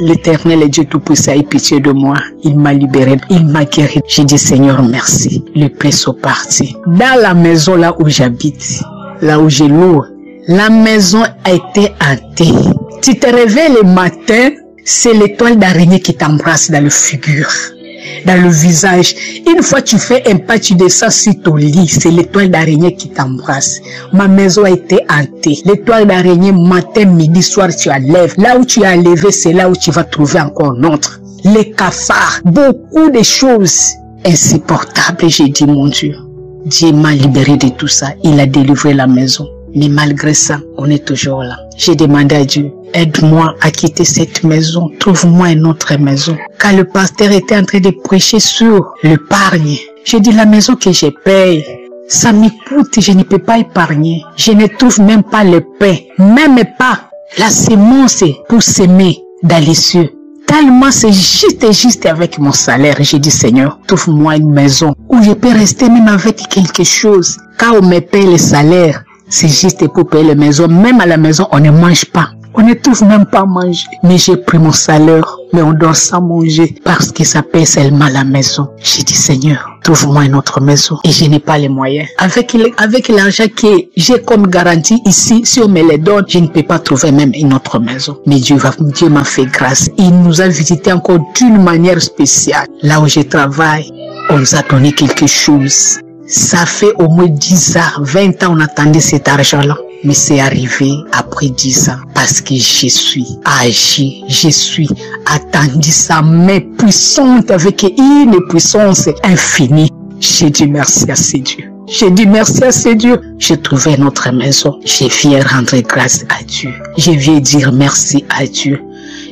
L'Éternel et Dieu Tout-Puissant a eu pitié de moi. Il m'a libéré. Il m'a guéri. J'ai dit, Seigneur, merci. Les plaies sont parties. Dans la maison là où j'habite, là où je loue, la maison a été hantée. Tu te réveilles le matin, c'est l'étoile d'araignée qui t'embrasse dans le figure, dans le visage. Une fois tu fais un pas, tu descends sur ton lit, c'est l'étoile d'araignée qui t'embrasse. Ma maison a été hantée. L'étoile d'araignée, matin, midi, soir, tu la lèves. Là où tu as levé, c'est là où tu vas trouver encore un autre. Les cafards, beaucoup de choses insupportables. Et j'ai dit, mon Dieu, Dieu m'a libéré de tout ça. Il a délivré la maison. Mais malgré ça, on est toujours là. J'ai demandé à Dieu, aide-moi à quitter cette maison. Trouve-moi une autre maison. Quand le pasteur était en train de prêcher sur l'épargne, j'ai dit, la maison que je paye, ça me coûte, je ne peux pas épargner. Je ne trouve même pas le pain, même pas la semence pour s'aimer dans les cieux. Tellement c'est juste avec mon salaire. J'ai dit, Seigneur, trouve-moi une maison où je peux rester même avec quelque chose. Quand on me paye le salaire, c'est juste pour payer la maison. Même à la maison, on ne mange pas. On ne trouve même pas à manger. Mais j'ai pris mon salaire, mais on dort sans manger parce que ça paye seulement la maison. J'ai dit, Seigneur, trouve-moi une autre maison. Et je n'ai pas les moyens. Avec l'argent que j'ai comme garantie ici, si on me les donne, je ne peux pas trouver même une autre maison. Mais Dieu m'a fait grâce. Il nous a visités encore d'une manière spéciale. Là où je travaille, on nous a donné quelque chose. Ça fait au moins 10 ans, 20 ans, on attendait cet argent-là. Mais c'est arrivé après 10 ans parce que je suis agi, je suis attendu sa main puissante avec une puissance infinie. J'ai dit merci à ces dieux. J'ai dit merci à ces dieux. J'ai trouvé notre maison. Je viens rendre grâce à Dieu. Je viens dire merci à Dieu.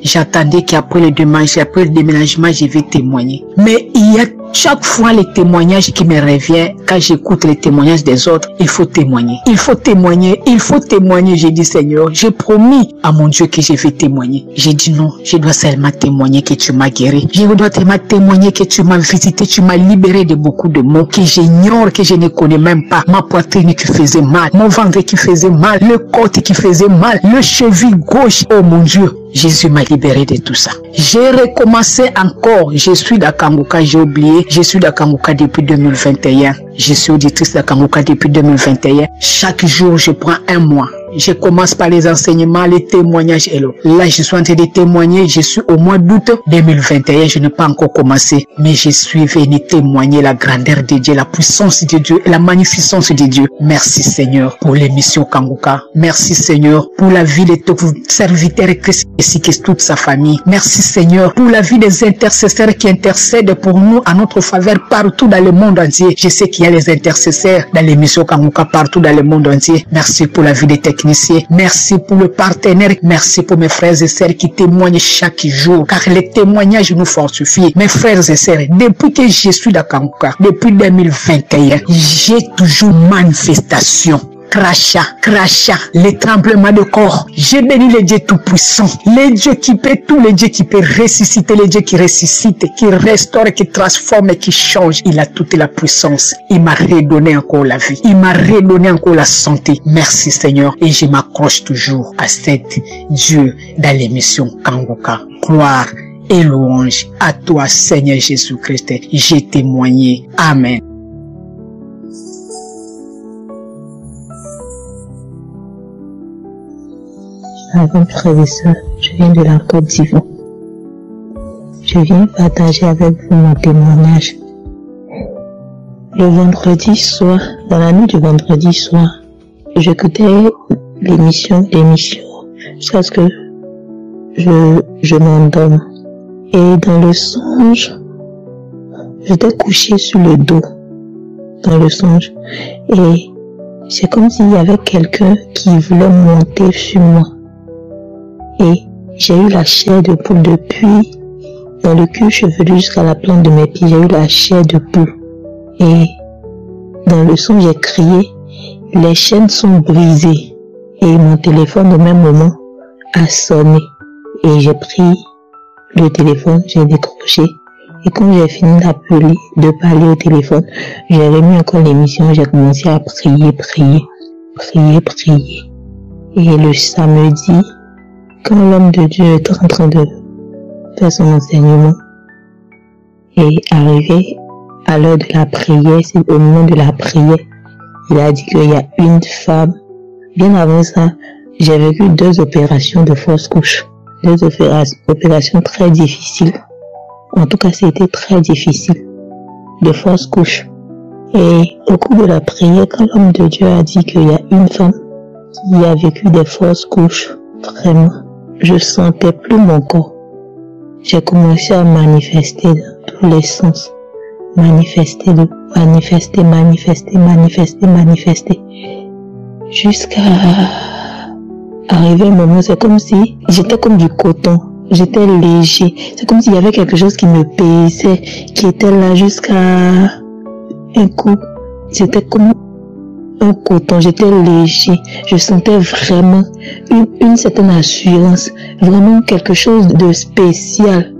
J'attendais qu'après le déménagement, je vais témoigner. Mais il y a chaque fois les témoignages qui me reviennent, quand j'écoute les témoignages des autres, il faut témoigner. Il faut témoigner, il faut témoigner. J'ai dit, Seigneur, j'ai promis à mon Dieu que je vais témoigner. J'ai dit non, je dois seulement témoigner que tu m'as guéri. Je dois seulement témoigner que tu m'as visité, tu m'as libéré de beaucoup de maux que j'ignore, que je ne connais même pas. Ma poitrine qui faisait mal, mon ventre qui faisait mal, le côte qui faisait mal, le cheville gauche. Oh mon Dieu. Jésus m'a libéré de tout ça. J'ai recommencé encore. Je suis dans Kanguka, j'ai oublié. Je suis dans Kanguka depuis 2021. Je suis auditrice de Kanguka depuis 2021. Chaque jour, je prends un mois. Je commence par les enseignements, les témoignages. Et là, je suis en train de témoigner. Je suis au mois d'août 2021. Je n'ai pas encore commencé. Mais je suis venu témoigner la grandeur de Dieu, la puissance de Dieu, la magnificence de Dieu. Merci Seigneur pour l'émission Kanguka. Merci Seigneur pour la vie de ton serviteur Christ ainsi que toute sa famille. Merci Seigneur pour la vie des intercesseurs qui intercèdent pour nous à notre faveur partout dans le monde entier. Je sais qu'il y a les intercesseurs dans l'émission Kanguka partout dans le monde entier. Merci pour la vie des techniciens. Merci pour le partenaire. Merci pour mes frères et sœurs qui témoignent chaque jour. Car les témoignages nous fortifient. Mes frères et sœurs, depuis que je suis dans Kanguka, depuis 2021, j'ai toujours manifestation. Crachat, les tremblements de corps. J'ai béni le Dieu Tout-Puissant, le Dieu qui peut tout, le Dieu qui peut ressusciter, le Dieu qui ressuscite, qui restaure, qui transforme et qui change. Il a toute la puissance. Il m'a redonné encore la vie. Il m'a redonné encore la santé. Merci Seigneur. Et je m'accroche toujours à cet Dieu dans l'émission Kanguka. Gloire et louange à toi Seigneur Jésus-Christ. J'ai témoigné. Amen. Avant frères et sœurs, je viens de la Côte d'Ivoire. Je viens partager avec vous mon témoignage. Le vendredi soir, dans la nuit du vendredi soir, j'écoutais l'émission jusqu'à ce que je m'endorme. Et dans le songe, j'étais couché sur le dos dans le songe. Et c'est comme s'il y avait quelqu'un qui voulait monter sur moi. Et j'ai eu la chair de poule depuis dans le cuir chevelu jusqu'à la plante de mes pieds. J'ai eu la chair de poule. Et dans le son, j'ai crié, les chaînes sont brisées. Et mon téléphone au même moment a sonné. Et j'ai pris le téléphone, j'ai décroché. Et quand j'ai fini de parler au téléphone, j'ai remis encore l'émission, j'ai commencé à prier. Et le samedi, quand l'homme de Dieu était en train de faire son enseignement, et arrivé à l'heure de la prière, c'est au moment de la prière, il a dit qu'il y a une femme. Bien avant ça, j'ai vécu 2 opérations de fausse couche. 2 opérations très difficiles. En tout cas, c'était très difficile. De fausse couche. Et au cours de la prière, quand l'homme de Dieu a dit qu'il y a une femme qui a vécu des fausses couches, vraiment, je sentais plus mon corps. J'ai commencé à manifester dans tous les sens. Manifester. Jusqu'à arriver un moment, c'est comme si j'étais comme du coton. J'étais léger. C'est comme s'il y avait quelque chose qui me pesait, qui était là jusqu'à un coup. C'était comme un coton. J'étais léger. Je sentais vraiment une certaine assurance. Vraiment quelque chose de spécial.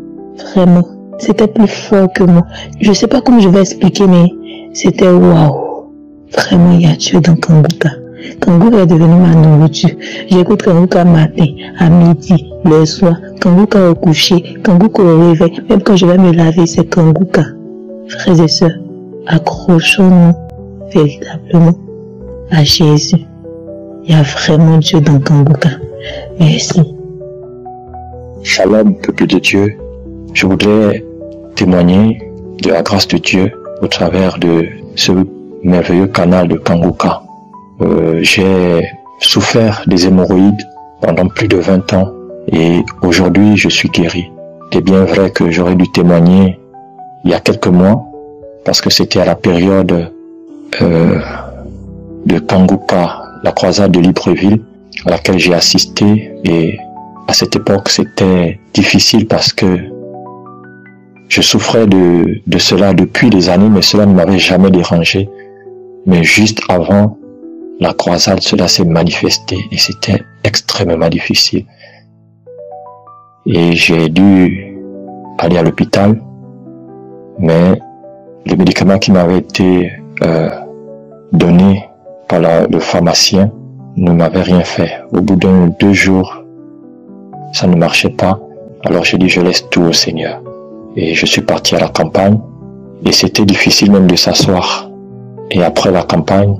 Vraiment. C'était plus fort que moi. Je sais pas comment je vais expliquer, mais c'était waouh. Vraiment, il y a Dieu dans Kanguka. Kanguka est devenu ma nourriture. J'écoute Kanguka matin, à midi, le soir. Kanguka au coucher, Kanguka au réveil. Même quand je vais me laver, c'est Kanguka. Frères et sœurs, accrochons-nous véritablement à Jésus. Il y a vraiment Dieu dans Kanguka. Merci. Shalom, peuple de Dieu. Je voudrais témoigner de la grâce de Dieu au travers de ce merveilleux canal de Kanguka. J'ai souffert des hémorroïdes pendant plus de 20 ans et aujourd'hui je suis guéri. C'est bien vrai que j'aurais dû témoigner il y a quelques mois parce que c'était à la période de Kanguka, la croisade de Libreville à laquelle j'ai assisté, et à cette époque c'était difficile parce que je souffrais de cela depuis des années, mais cela ne m'avait jamais dérangé. Mais juste avant la croisade, cela s'est manifesté et c'était extrêmement difficile. Et j'ai dû aller à l'hôpital, mais le médicament qui m'avait été donné par le pharmacien ne m'avait rien fait. Au bout d'2 jours, ça ne marchait pas. Alors j'ai dit, je laisse tout au Seigneur. Et je suis parti à la campagne et c'était difficile même de s'asseoir. Et après la campagne,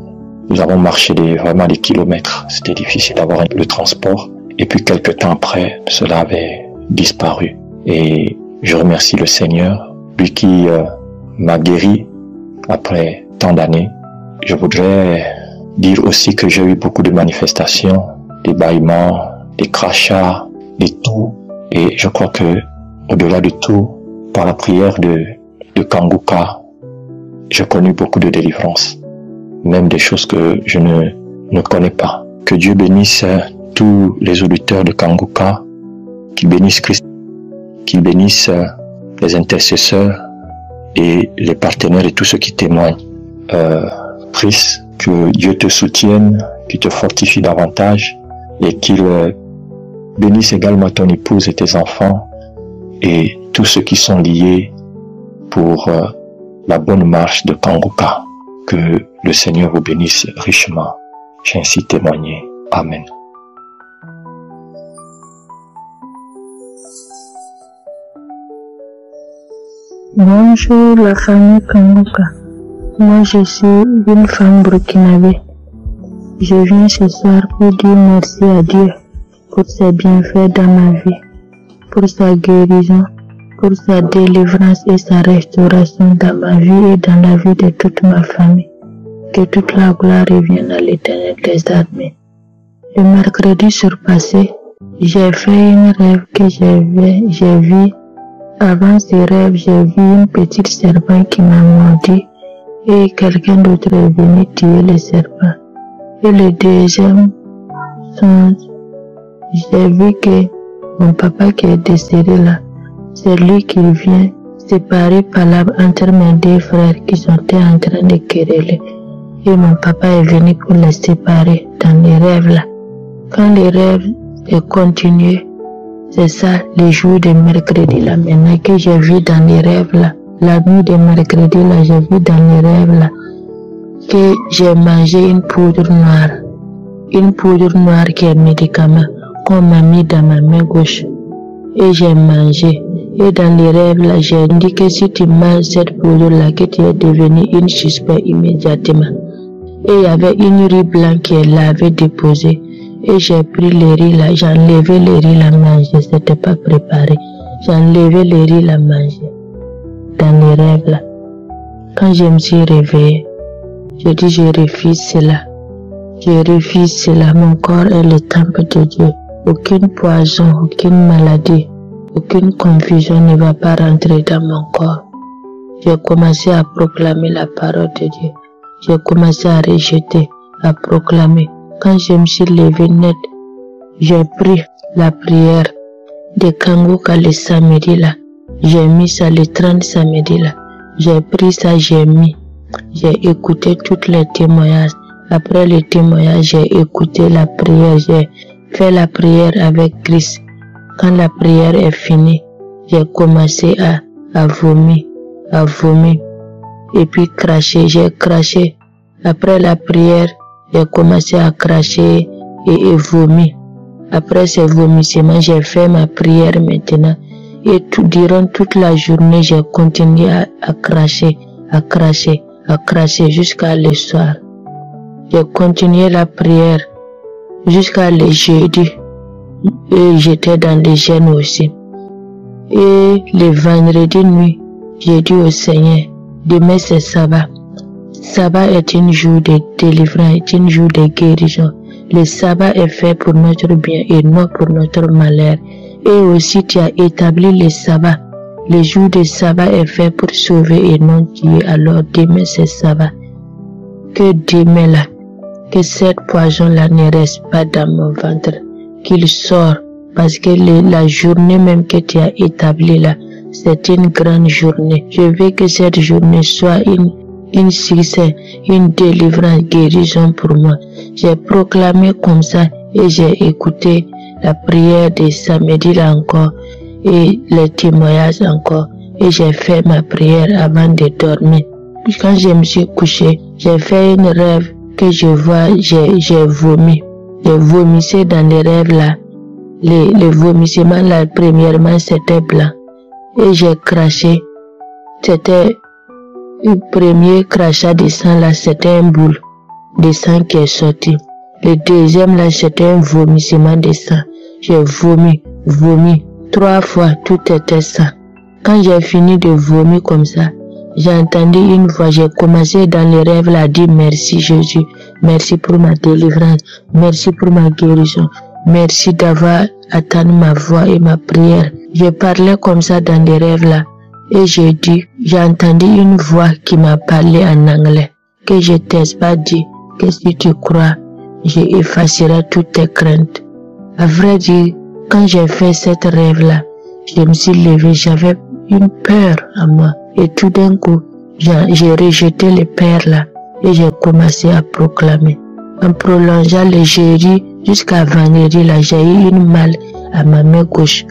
nous avons marché vraiment des kilomètres. C'était difficile d'avoir le transport. Et puis quelques temps après, cela avait disparu. Et je remercie le Seigneur, lui qui m'a guéri après tant d'années. Je voudrais dire aussi que j'ai eu beaucoup de manifestations, des bâillements, des crachats, des toux. Et je crois que au-delà de tout, par la prière de Kanguka, j'ai connu beaucoup de délivrance, même des choses que je ne connais pas. Que Dieu bénisse tous les auditeurs de Kanguka, qu'il bénisse Christ, qu'il bénisse les intercesseurs et les partenaires et tous ceux qui témoignent. Christ, que Dieu te soutienne, qu'il te fortifie davantage et qu'il bénisse également ton épouse et tes enfants et tous ceux qui sont liés pour la bonne marche de Kanguka. Que le Seigneur vous bénisse richement. J'ai ainsi témoigné. Amen. Bonjour la famille Kanguka. Moi je suis une femme burkinabé. Je viens ce soir pour dire merci à Dieu pour ses bienfaits dans ma vie, pour sa guérison, pour sa délivrance et sa restauration dans ma vie et dans la vie de toute ma famille. Que toute la gloire revienne à l'Éternel des armées. Le mercredi surpassé, j'ai fait un rêve que j'ai vu. Avant ce rêve, j'ai vu une petite serpent qui m'a mordu et quelqu'un d'autre est venu tuer le serpent. Et le deuxième songe, j'ai vu que mon papa qui est décédé là, c'est lui qui vient séparer palabres entre mes 2 frères qui sont en train de quereller. Et mon papa est venu pour les séparer dans les rêves là. Quand les rêves ont continué, C'est ça, les jours de mercredi là, maintenant que j'ai vu dans les rêves là. La nuit de mercredi là, j'ai vu dans les rêves là que j'ai mangé une poudre noire. Une poudre noire qui est un médicament qu'on m'a mis dans ma main gauche. Et j'ai mangé. Et dans les rêves là, j'ai dit que si tu manges cette poudre là, que tu es devenu une suspect immédiatement. Et il y avait une riz blanc qui est lavée, déposée. Et j'ai pris les riz là, j'ai enlevé les riz là, manger. C'était pas préparé. J'ai enlevé les riz là, manger. Dans les rêves là. Quand je me suis réveillée, je dis je refuse cela. Je refuse cela. Mon corps est le temple de Dieu. Aucune poison, aucune maladie, aucune confusion ne va pas rentrer dans mon corps. J'ai commencé à proclamer la parole de Dieu. J'ai commencé à rejeter, à proclamer. Quand je me suis levé net, j'ai pris la prière de Kanguka le samedi là. J'ai mis ça le 30 samedi là. J'ai pris ça, j'ai mis. J'ai écouté tous les témoignages. Après le témoignage, j'ai écouté la prière. J'ai fait la prière avec Christ. Quand la prière est finie, j'ai commencé à vomir, et puis cracher. J'ai craché. Après la prière, j'ai commencé à cracher et vomir. Après ce vomissement, j'ai fait ma prière maintenant. Et durant toute la journée, j'ai continué à cracher jusqu'à le soir. J'ai continué la prière jusqu'à le jeudi. Et j'étais dans les jeûnes aussi. Et le vendredi nuit, j'ai dit au Seigneur, demain c'est sabbat. Sabbat est un jour de délivrance, est un jour de guérison. Le sabbat est fait pour notre bien et non pour notre malheur. Et aussi tu as établi le sabbat. Le jour de sabbat est fait pour sauver et non tuer. Alors demain c'est sabbat. Que demain là, que cette poison là ne reste pas dans mon ventre. Qu'il sort, parce que la journée même que tu as établie là, c'est une grande journée. Je veux que cette journée soit une succès, une délivrance, guérison pour moi. J'ai proclamé comme ça et j'ai écouté la prière de samedi là encore et les témoignages encore. Et j'ai fait ma prière avant de dormir. Quand je me suis couché, j'ai fait un rêve que je vois, j'ai vomi. Je vomissais dans les rêves là. Le vomissement là, premièrement, c'était blanc. Et j'ai craché. C'était le premier crachat de sang là, c'était un boule de sang qui est sorti. Le deuxième là, c'était un vomissement de sang. J'ai vomi. 3 fois, tout était sang. Quand j'ai fini de vomir comme ça, j'ai entendu une voix, j'ai commencé dans les rêves là à dire merci Jésus, merci pour ma délivrance, merci pour ma guérison, merci d'avoir attendu ma voix et ma prière. Je parlais comme ça dans les rêves là et j'ai entendu une voix qui m'a parlé en anglais, que je t'ai pas dit, que si tu crois, je effacerai toutes tes craintes. À vrai dire, quand j'ai fait cette rêve là, je me suis levé, j'avais une peur à moi. Et tout d'un coup, j'ai rejeté les pères là et j'ai commencé à proclamer. En prolongeant le jeudi jusqu'à vendredi là, j'ai eu une mal à ma main gauche.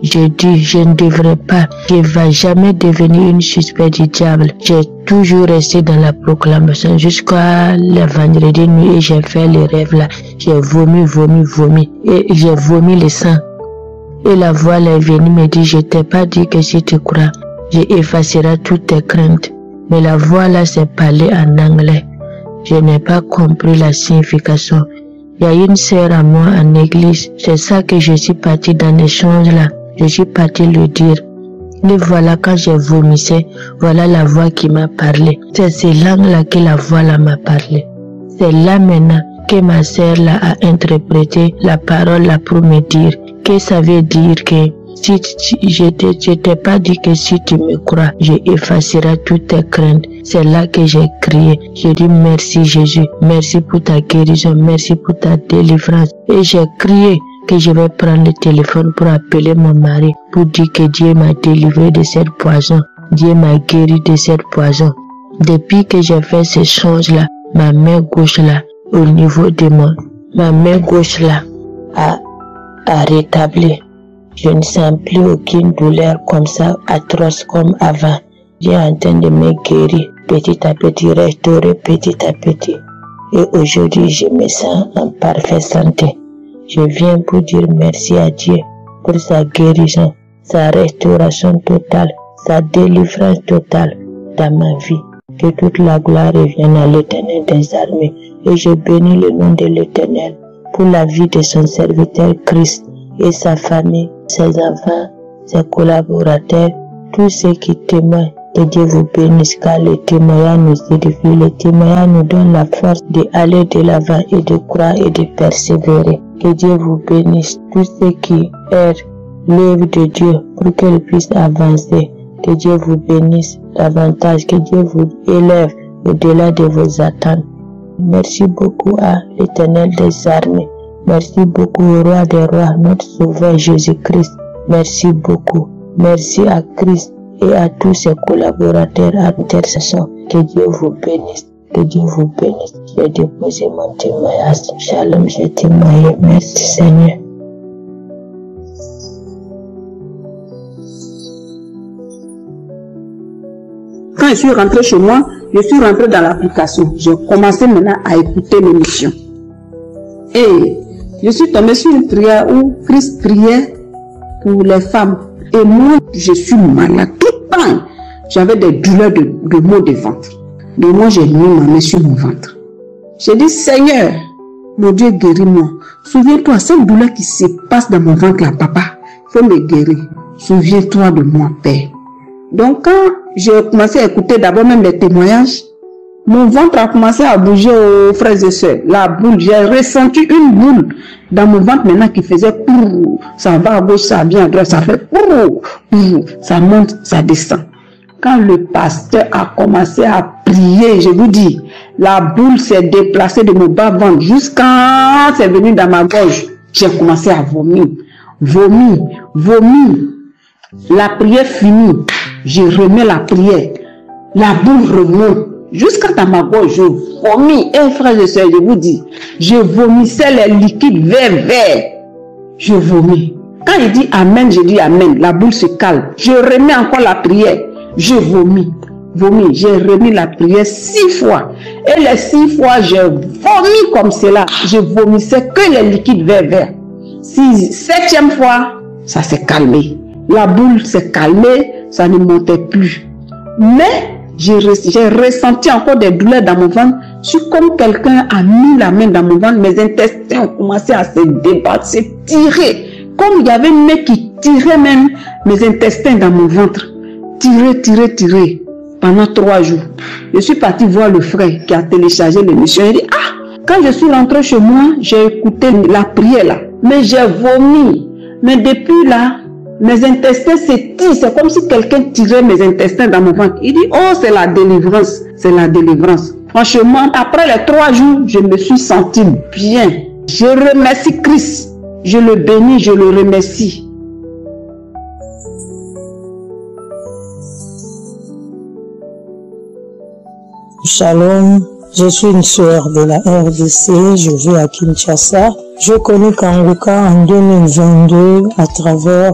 J'ai dit, je ne devrais pas, je ne vais jamais devenir une suspect du diable. J'ai toujours resté dans la proclamation jusqu'à le vendredi nuit et j'ai fait les rêves là. J'ai vomi et j'ai vomi le sang. Et la voix là est venue me dire, je t'ai pas dit que si tu crois, je effacerai toutes tes craintes. Mais la voix là s'est parlé en anglais. Je n'ai pas compris la signification. Il y a une sœur à moi en église. C'est ça que je suis partie dans l'échange là. Je suis partie le dire. Et voilà, quand je vomissais, voilà la voix qui m'a parlé. C'est ces langues là que la voix là m'a parlé. C'est là maintenant que ma sœur là a interprété la parole là pour me dire que ça veut dire que si je t'ai pas dit que si tu me crois, je effacerai toutes tes craintes. C'est là que j'ai crié. J'ai dit merci Jésus, merci pour ta guérison, merci pour ta délivrance. Et j'ai crié que je vais prendre le téléphone pour appeler mon mari, pour dire que Dieu m'a délivré de cette poison. Dieu m'a guéri de cette poison. Depuis que j'ai fait ces choses-là, ma main gauche là, au niveau de ma main gauche là, a rétabli. Je ne sens plus aucune douleur comme ça, atroce comme avant. Dieu est en train de me guérir petit à petit, restaurer petit à petit. Et aujourd'hui, je me sens en parfaite santé. Je viens pour dire merci à Dieu pour sa guérison, sa restauration totale, sa délivrance totale dans ma vie. Que toute la gloire revienne à l'Éternel des armées. Et je bénis le nom de l'Éternel pour la vie de son serviteur Christ et sa famille, ses enfants, ses collaborateurs, tous ceux qui témoignent. Que Dieu vous bénisse, car le témoignage nous édifie, le témoignage nous donne la force d'aller de l'avant et de croire et de persévérer. Que Dieu vous bénisse, tous ceux qui aident l'œuvre de Dieu pour qu'elle puisse avancer. Que Dieu vous bénisse davantage, que Dieu vous élève au-delà de vos attentes. Merci beaucoup à l'Éternel des armées. Merci beaucoup au Roi des rois, notre Sauveur Jésus-Christ. Merci beaucoup. Merci à Christ et à tous ses collaborateurs à intercession. Que Dieu vous bénisse. Que Dieu vous bénisse. J'ai déposé mon témoignage. Shalom, j'ai témoigné. Merci Seigneur. Quand je suis rentré chez moi, je suis rentré dans l'application. J'ai commencé maintenant à écouter l'émission. Et je suis tombé sur une prière où Christ priait pour les femmes. Et moi, je suis malade tout le temps. J'avais des douleurs de maux de ventre. Et moi, j'ai mis ma main sur mon ventre. J'ai dit, Seigneur, mon Dieu, guéris-moi. Souviens-toi, cette douleur qui se passe dans mon ventre là, papa, il faut me guérir. Souviens-toi de moi, Père. Donc, quand j'ai commencé à écouter d'abord même les témoignages, mon ventre a commencé à bouger aux frères et sœurs. La boule, j'ai ressenti une boule dans mon ventre maintenant qui faisait pour, ça va à gauche, ça vient à droite, ça fait pour, ça monte, ça descend. Quand le pasteur a commencé à prier, je vous dis, la boule s'est déplacée de mon bas-ventre jusqu'à c'est venu dans ma gorge. J'ai commencé à vomir. La prière finie. Je remets la prière. La boule remonte. Jusqu'à dans ma gorge, je vomis. Et frères et sœurs, je vous dis, je vomissais les liquides verts. Je vomis. Quand il dit Amen, je dis Amen. La boule se calme. Je remets encore la prière. Je vomis. J'ai remis la prière 6 fois. Et les 6 fois, j'ai vomi comme cela. Je vomissais que les liquides verts. 7e fois, ça s'est calmé. La boule s'est calmée, ça ne montait plus. Mais j'ai ressenti encore des douleurs dans mon ventre. C'est comme quelqu'un a mis la main dans mon ventre. Mes intestins ont commencé à se débattre, se tirer. Comme il y avait une main qui tirait même mes intestins dans mon ventre. Tirer. Pendant 3 jours. Je suis parti voir le frère qui a téléchargé l'émission. Il dit, quand je suis rentré chez moi, j'ai écouté la prière là. Mais j'ai vomi. Mais depuis là, mes intestins se tirent. C'est comme si quelqu'un tirait mes intestins dans mon ventre. Il dit, oh, c'est la délivrance. Franchement, après les 3 jours, je me suis senti bien. Je remercie Christ. Je le bénis, je le remercie. Shalom, je suis une sœur de la RDC, je vis à Kinshasa. Je connais Kanguka en 2022 à travers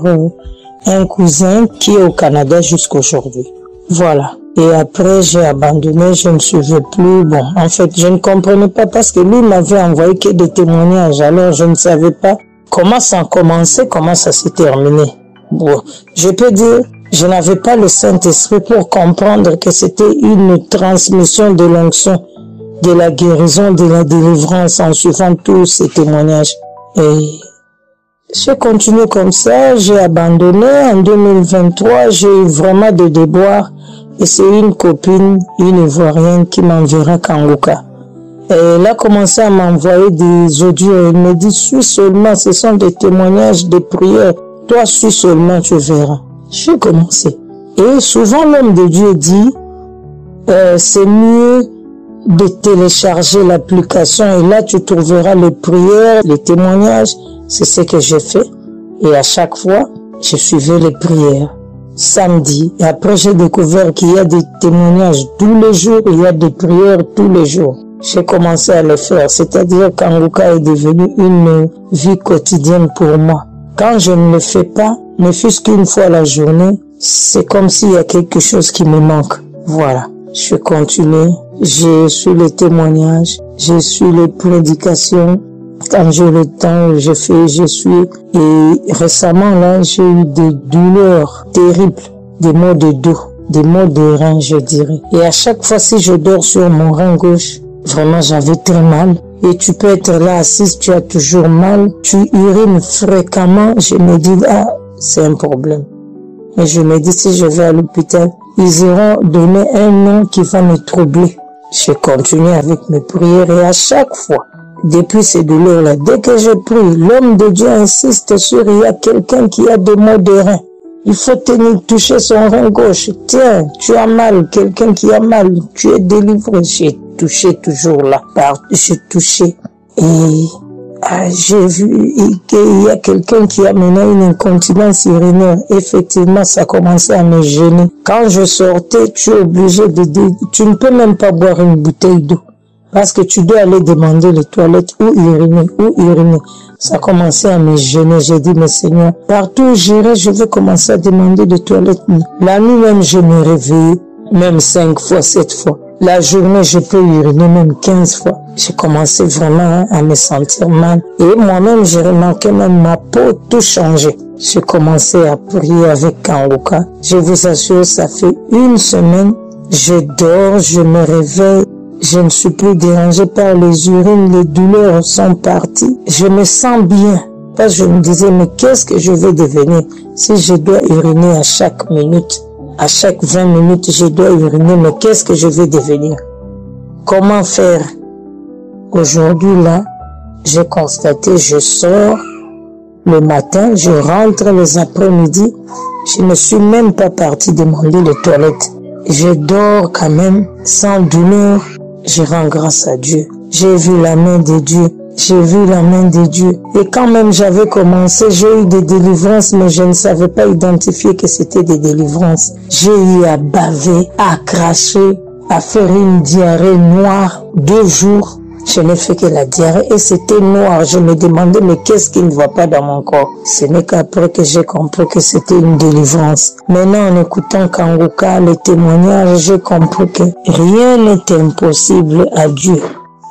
un cousin qui est au Canada jusqu'aujourd'hui. Voilà. Et après, j'ai abandonné, je ne suivais plus. Bon, en fait, je ne comprenais pas parce que lui m'avait envoyé que des témoignages. Alors, je ne savais pas comment ça a commencé, comment ça s'est terminé. Bon, je peux dire, je n'avais pas le Saint-Esprit pour comprendre que c'était une transmission de l'onction, de la guérison, de la délivrance en suivant tous ces témoignages. Et j'ai continué comme ça, j'ai abandonné. En 2023, j'ai eu vraiment des déboires. Et c'est une copine, une Ivoirienne qui m'enverra Kanguka. Et elle a commencé à m'envoyer des audios. Elle me dit, suis seulement, ce sont des témoignages, des prières. Toi, suis seulement, tu verras. J'ai commencé. Et souvent, l'homme de Dieu dit, c'est mieux de télécharger l'application et là, tu trouveras les prières, les témoignages. C'est ce que j'ai fait. Et à chaque fois, je suivais les prières. Samedi. Et après, j'ai découvert qu'il y a des témoignages tous les jours, il y a des prières tous les jours. J'ai commencé à le faire. C'est-à-dire qu'Kanguka est devenu une vie quotidienne pour moi. Quand je ne le fais pas, ne fût-ce qu'une fois la journée, c'est comme s'il y a quelque chose qui me manque. Voilà, je continue, je suis les témoignages, je suis les prédications. Quand j'ai le temps, je suis. Et récemment, là, j'ai eu des douleurs terribles, des maux de dos, des maux de rein, je dirais. Et à chaque fois, si je dors sur mon rein gauche, vraiment, j'avais très mal. Et tu peux être là assise, tu as toujours mal, tu urines fréquemment. Je me dis, ah, c'est un problème. Et je me dis, si je vais à l'hôpital, ils iront donner un nom qui va me troubler. Je continue avec mes prières et à chaque fois, depuis ces douleurs-là, dès que je prie, l'homme de Dieu insiste sur, il y a quelqu'un qui a des maux de rein. Il faut toucher son rein gauche. Tiens, tu as mal, quelqu'un qui a mal, tu es délivré. J'ai touché toujours là, j'ai touché et j'ai vu qu'il y a quelqu'un qui a mené une incontinence urinaire. Effectivement, ça commençait à me gêner. Quand je sortais, tu es obligé tu ne peux même pas boire une bouteille d'eau. Parce que tu dois aller demander les toilettes où uriner. Ça commençait à me gêner. J'ai dit, mais Seigneur, partout où j'irai, je vais commencer à demander des toilettes. La nuit même, je me réveillais, même 5 fois, 7 fois. La journée, je peux uriner même 15 fois. J'ai commencé vraiment à me sentir mal. Et moi-même, j'ai remarqué même ma peau tout changer. J'ai commencé à prier avec Kanguka. Je vous assure, ça fait 1 semaine. Je dors, je me réveille. Je ne suis plus dérangée par les urines, les douleurs sont parties. Je me sens bien. Parce que je me disais, mais qu'est-ce que je vais devenir si je dois uriner à chaque minute? À chaque 20 minutes, je dois uriner, mais qu'est-ce que je vais devenir? Comment faire? Aujourd'hui, là, j'ai constaté, je sors le matin, je rentre les après-midi, je ne suis même pas partie demander les toilettes. Je dors quand même, sans douleur. Je rends grâce à Dieu. J'ai vu la main de Dieu. J'ai vu la main de Dieu. Et quand même j'avais commencé, j'ai eu des délivrances, mais je ne savais pas identifier que c'était des délivrances. J'ai eu à baver, à cracher, à faire une diarrhée noire 2 jours. Je n'ai fait que la diarrhée et c'était noir. Je me demandais, mais qu'est-ce qui ne va pas dans mon corps? Ce n'est qu'après que j'ai compris que c'était une délivrance. Maintenant, en écoutant Kanguka, les témoignages, j'ai compris que rien n'est impossible à Dieu.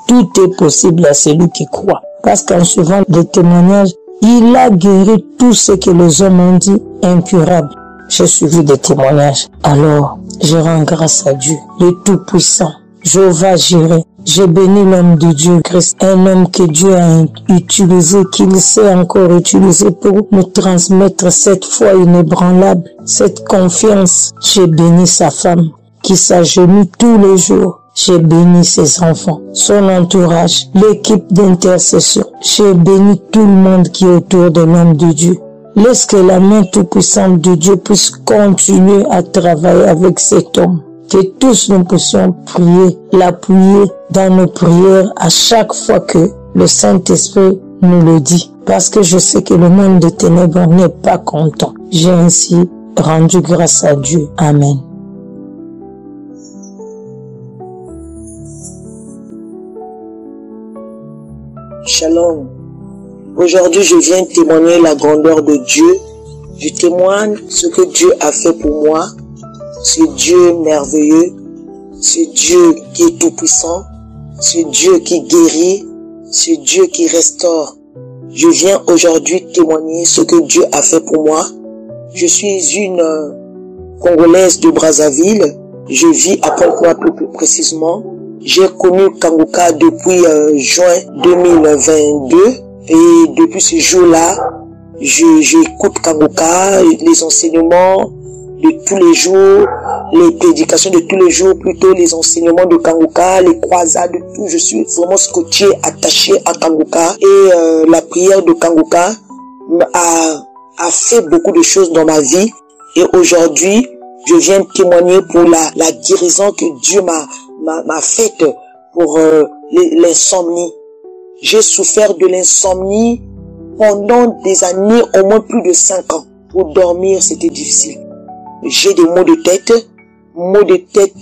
Tout est possible à celui qui croit. Parce qu'en suivant les témoignages, il a guéri tout ce que les hommes ont dit incurable. J'ai suivi des témoignages. Alors, je rends grâce à Dieu, le Tout-Puissant. Jéhovah Jireh. J'ai béni l'homme de Dieu, Christ, un homme que Dieu a utilisé, qu'il sait encore utiliser pour nous transmettre cette foi inébranlable, cette confiance. J'ai béni sa femme, qui s'agenouille tous les jours. J'ai béni ses enfants, son entourage, l'équipe d'intercession. J'ai béni tout le monde qui est autour de l'homme de Dieu. Laisse que la main tout-puissante de Dieu puisse continuer à travailler avec cet homme. Que tous nous puissions prier, l'appuyer dans nos prières à chaque fois que le Saint-Esprit nous le dit. Parce que je sais que le monde des ténèbres n'est pas content. J'ai ainsi rendu grâce à Dieu. Amen. Shalom. Aujourd'hui, je viens témoigner la grandeur de Dieu. Je témoigne ce que Dieu a fait pour moi. Ce Dieu merveilleux, ce Dieu qui est tout-puissant, ce Dieu qui guérit, ce Dieu qui restaure. Je viens aujourd'hui témoigner ce que Dieu a fait pour moi. Je suis une Congolaise de Brazzaville. Je vis à Pointe-Noire plus précisément. J'ai connu Kanguka depuis juin 2022 et depuis ce jour-là, j'écoute Kanguka, les enseignements de tous les jours, les prédications de tous les jours, plutôt les enseignements de Kanguka, les croisades, tout. Je suis vraiment scotché, attaché à Kanguka et la prière de Kanguka a fait beaucoup de choses dans ma vie et aujourd'hui, je viens témoigner pour la guérison que Dieu m'a faite pour l'insomnie. J'ai souffert de l'insomnie pendant des années, au moins plus de 5 ans. Pour dormir, c'était difficile. J'ai des maux de tête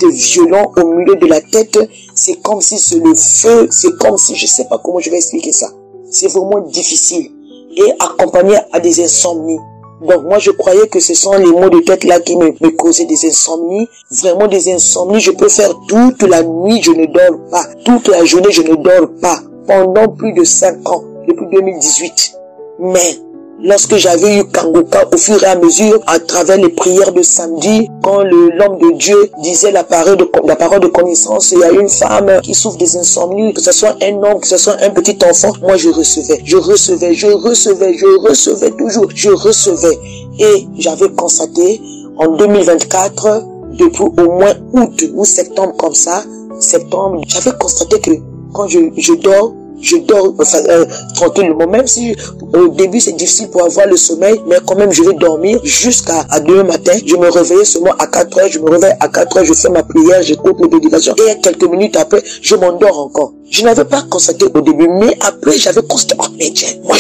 violents au milieu de la tête. C'est comme si c'est le feu, c'est comme si, je sais pas comment je vais expliquer ça. C'est vraiment difficile. et accompagné à des insomnies. Donc moi je croyais que ce sont les maux de tête là qui me causaient des insomnies. Vraiment des insomnies, je peux faire toute la nuit, je ne dors pas. Toute la journée, je ne dors pas. Pendant plus de 5 ans, depuis 2018. Mais lorsque j'avais eu Kangoka, au fur et à mesure, à travers les prières de samedi, quand l'homme de Dieu disait la parole de connaissance, il y a une femme qui souffre des insomnies, que ce soit un homme, que ce soit un petit enfant, moi je recevais toujours, je recevais. Et j'avais constaté en 2024, depuis au moins août ou septembre comme ça, j'avais constaté que quand je dors tranquillement, même si au début c'est difficile pour avoir le sommeil, mais quand même je vais dormir jusqu'à demain matin. Je me réveille seulement à 4 heures, je me réveille à 4 heures, je fais ma prière, j'écoute mes prédications et quelques minutes après, je m'endors encore. Je n'avais pas constaté au début, mais après j'avais constaté, oh mais tiens, moi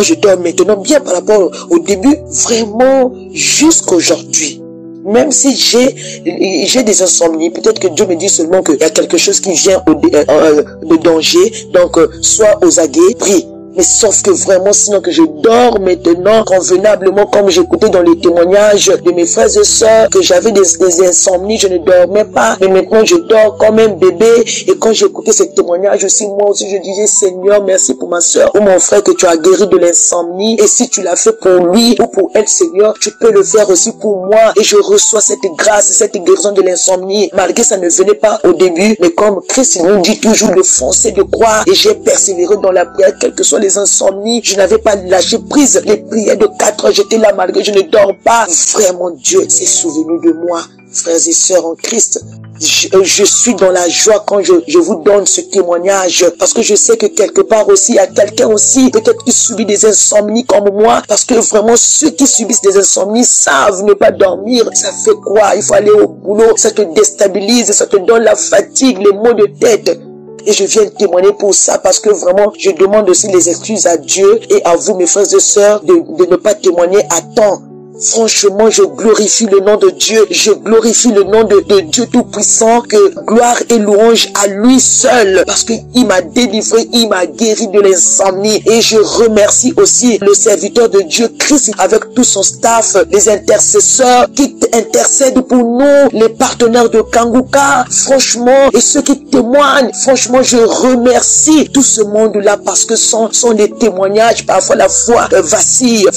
je dors maintenant bien par rapport au début, vraiment jusqu'aujourd'hui. Même si j'ai des insomnies, peut-être que Dieu me dit seulement qu'il y a quelque chose qui vient de danger, donc sois aux aguets, prie. Mais sauf que vraiment, sinon que je dors maintenant convenablement, comme j'écoutais dans les témoignages de mes frères et sœurs, que j'avais des insomnies, je ne dormais pas, mais maintenant je dors comme un bébé. Et quand j'écoutais ces témoignages aussi, moi aussi je disais, Seigneur, merci pour ma sœur ou mon frère que tu as guéri de l'insomnie. Et si tu l'as fait pour lui ou pour elle, Seigneur, tu peux le faire aussi pour moi. Et je reçois cette grâce, cette guérison de l'insomnie, malgré que ça ne venait pas au début. Mais comme Christ nous dit toujours de foncer, de croire, et j'ai persévéré dans la prière, quel que soit les insomnies, je n'avais pas lâché prise. Les prières de 4 heures, j'étais là malgré je ne dors pas. Vraiment, Dieu s'est souvenu de moi, frères et sœurs en Christ. Je suis dans la joie quand je vous donne ce témoignage, parce que je sais que quelque part aussi, il y a quelqu'un aussi, peut-être qui subit des insomnies comme moi, parce que vraiment ceux qui subissent des insomnies savent ne pas dormir. Ça fait quoi? Il faut aller au boulot, ça te déstabilise, ça te donne la fatigue, les maux de tête. Et je viens témoigner pour ça parce que vraiment, je demande aussi les excuses à Dieu et à vous, mes frères et sœurs, de ne pas témoigner à temps. Franchement, je glorifie le nom de Dieu. Je glorifie le nom de Dieu Tout-Puissant. Que gloire et louange à lui seul. Parce qu'il m'a délivré, il m'a guéri de l'insomnie. Et je remercie aussi le serviteur de Dieu, Christ, avec tout son staff, les intercesseurs qui intercèdent pour nous, les partenaires de Kangoka. Franchement, et ceux qui témoignent, franchement, je remercie tout ce monde-là parce que sont des témoignages. Parfois, la foi vacille,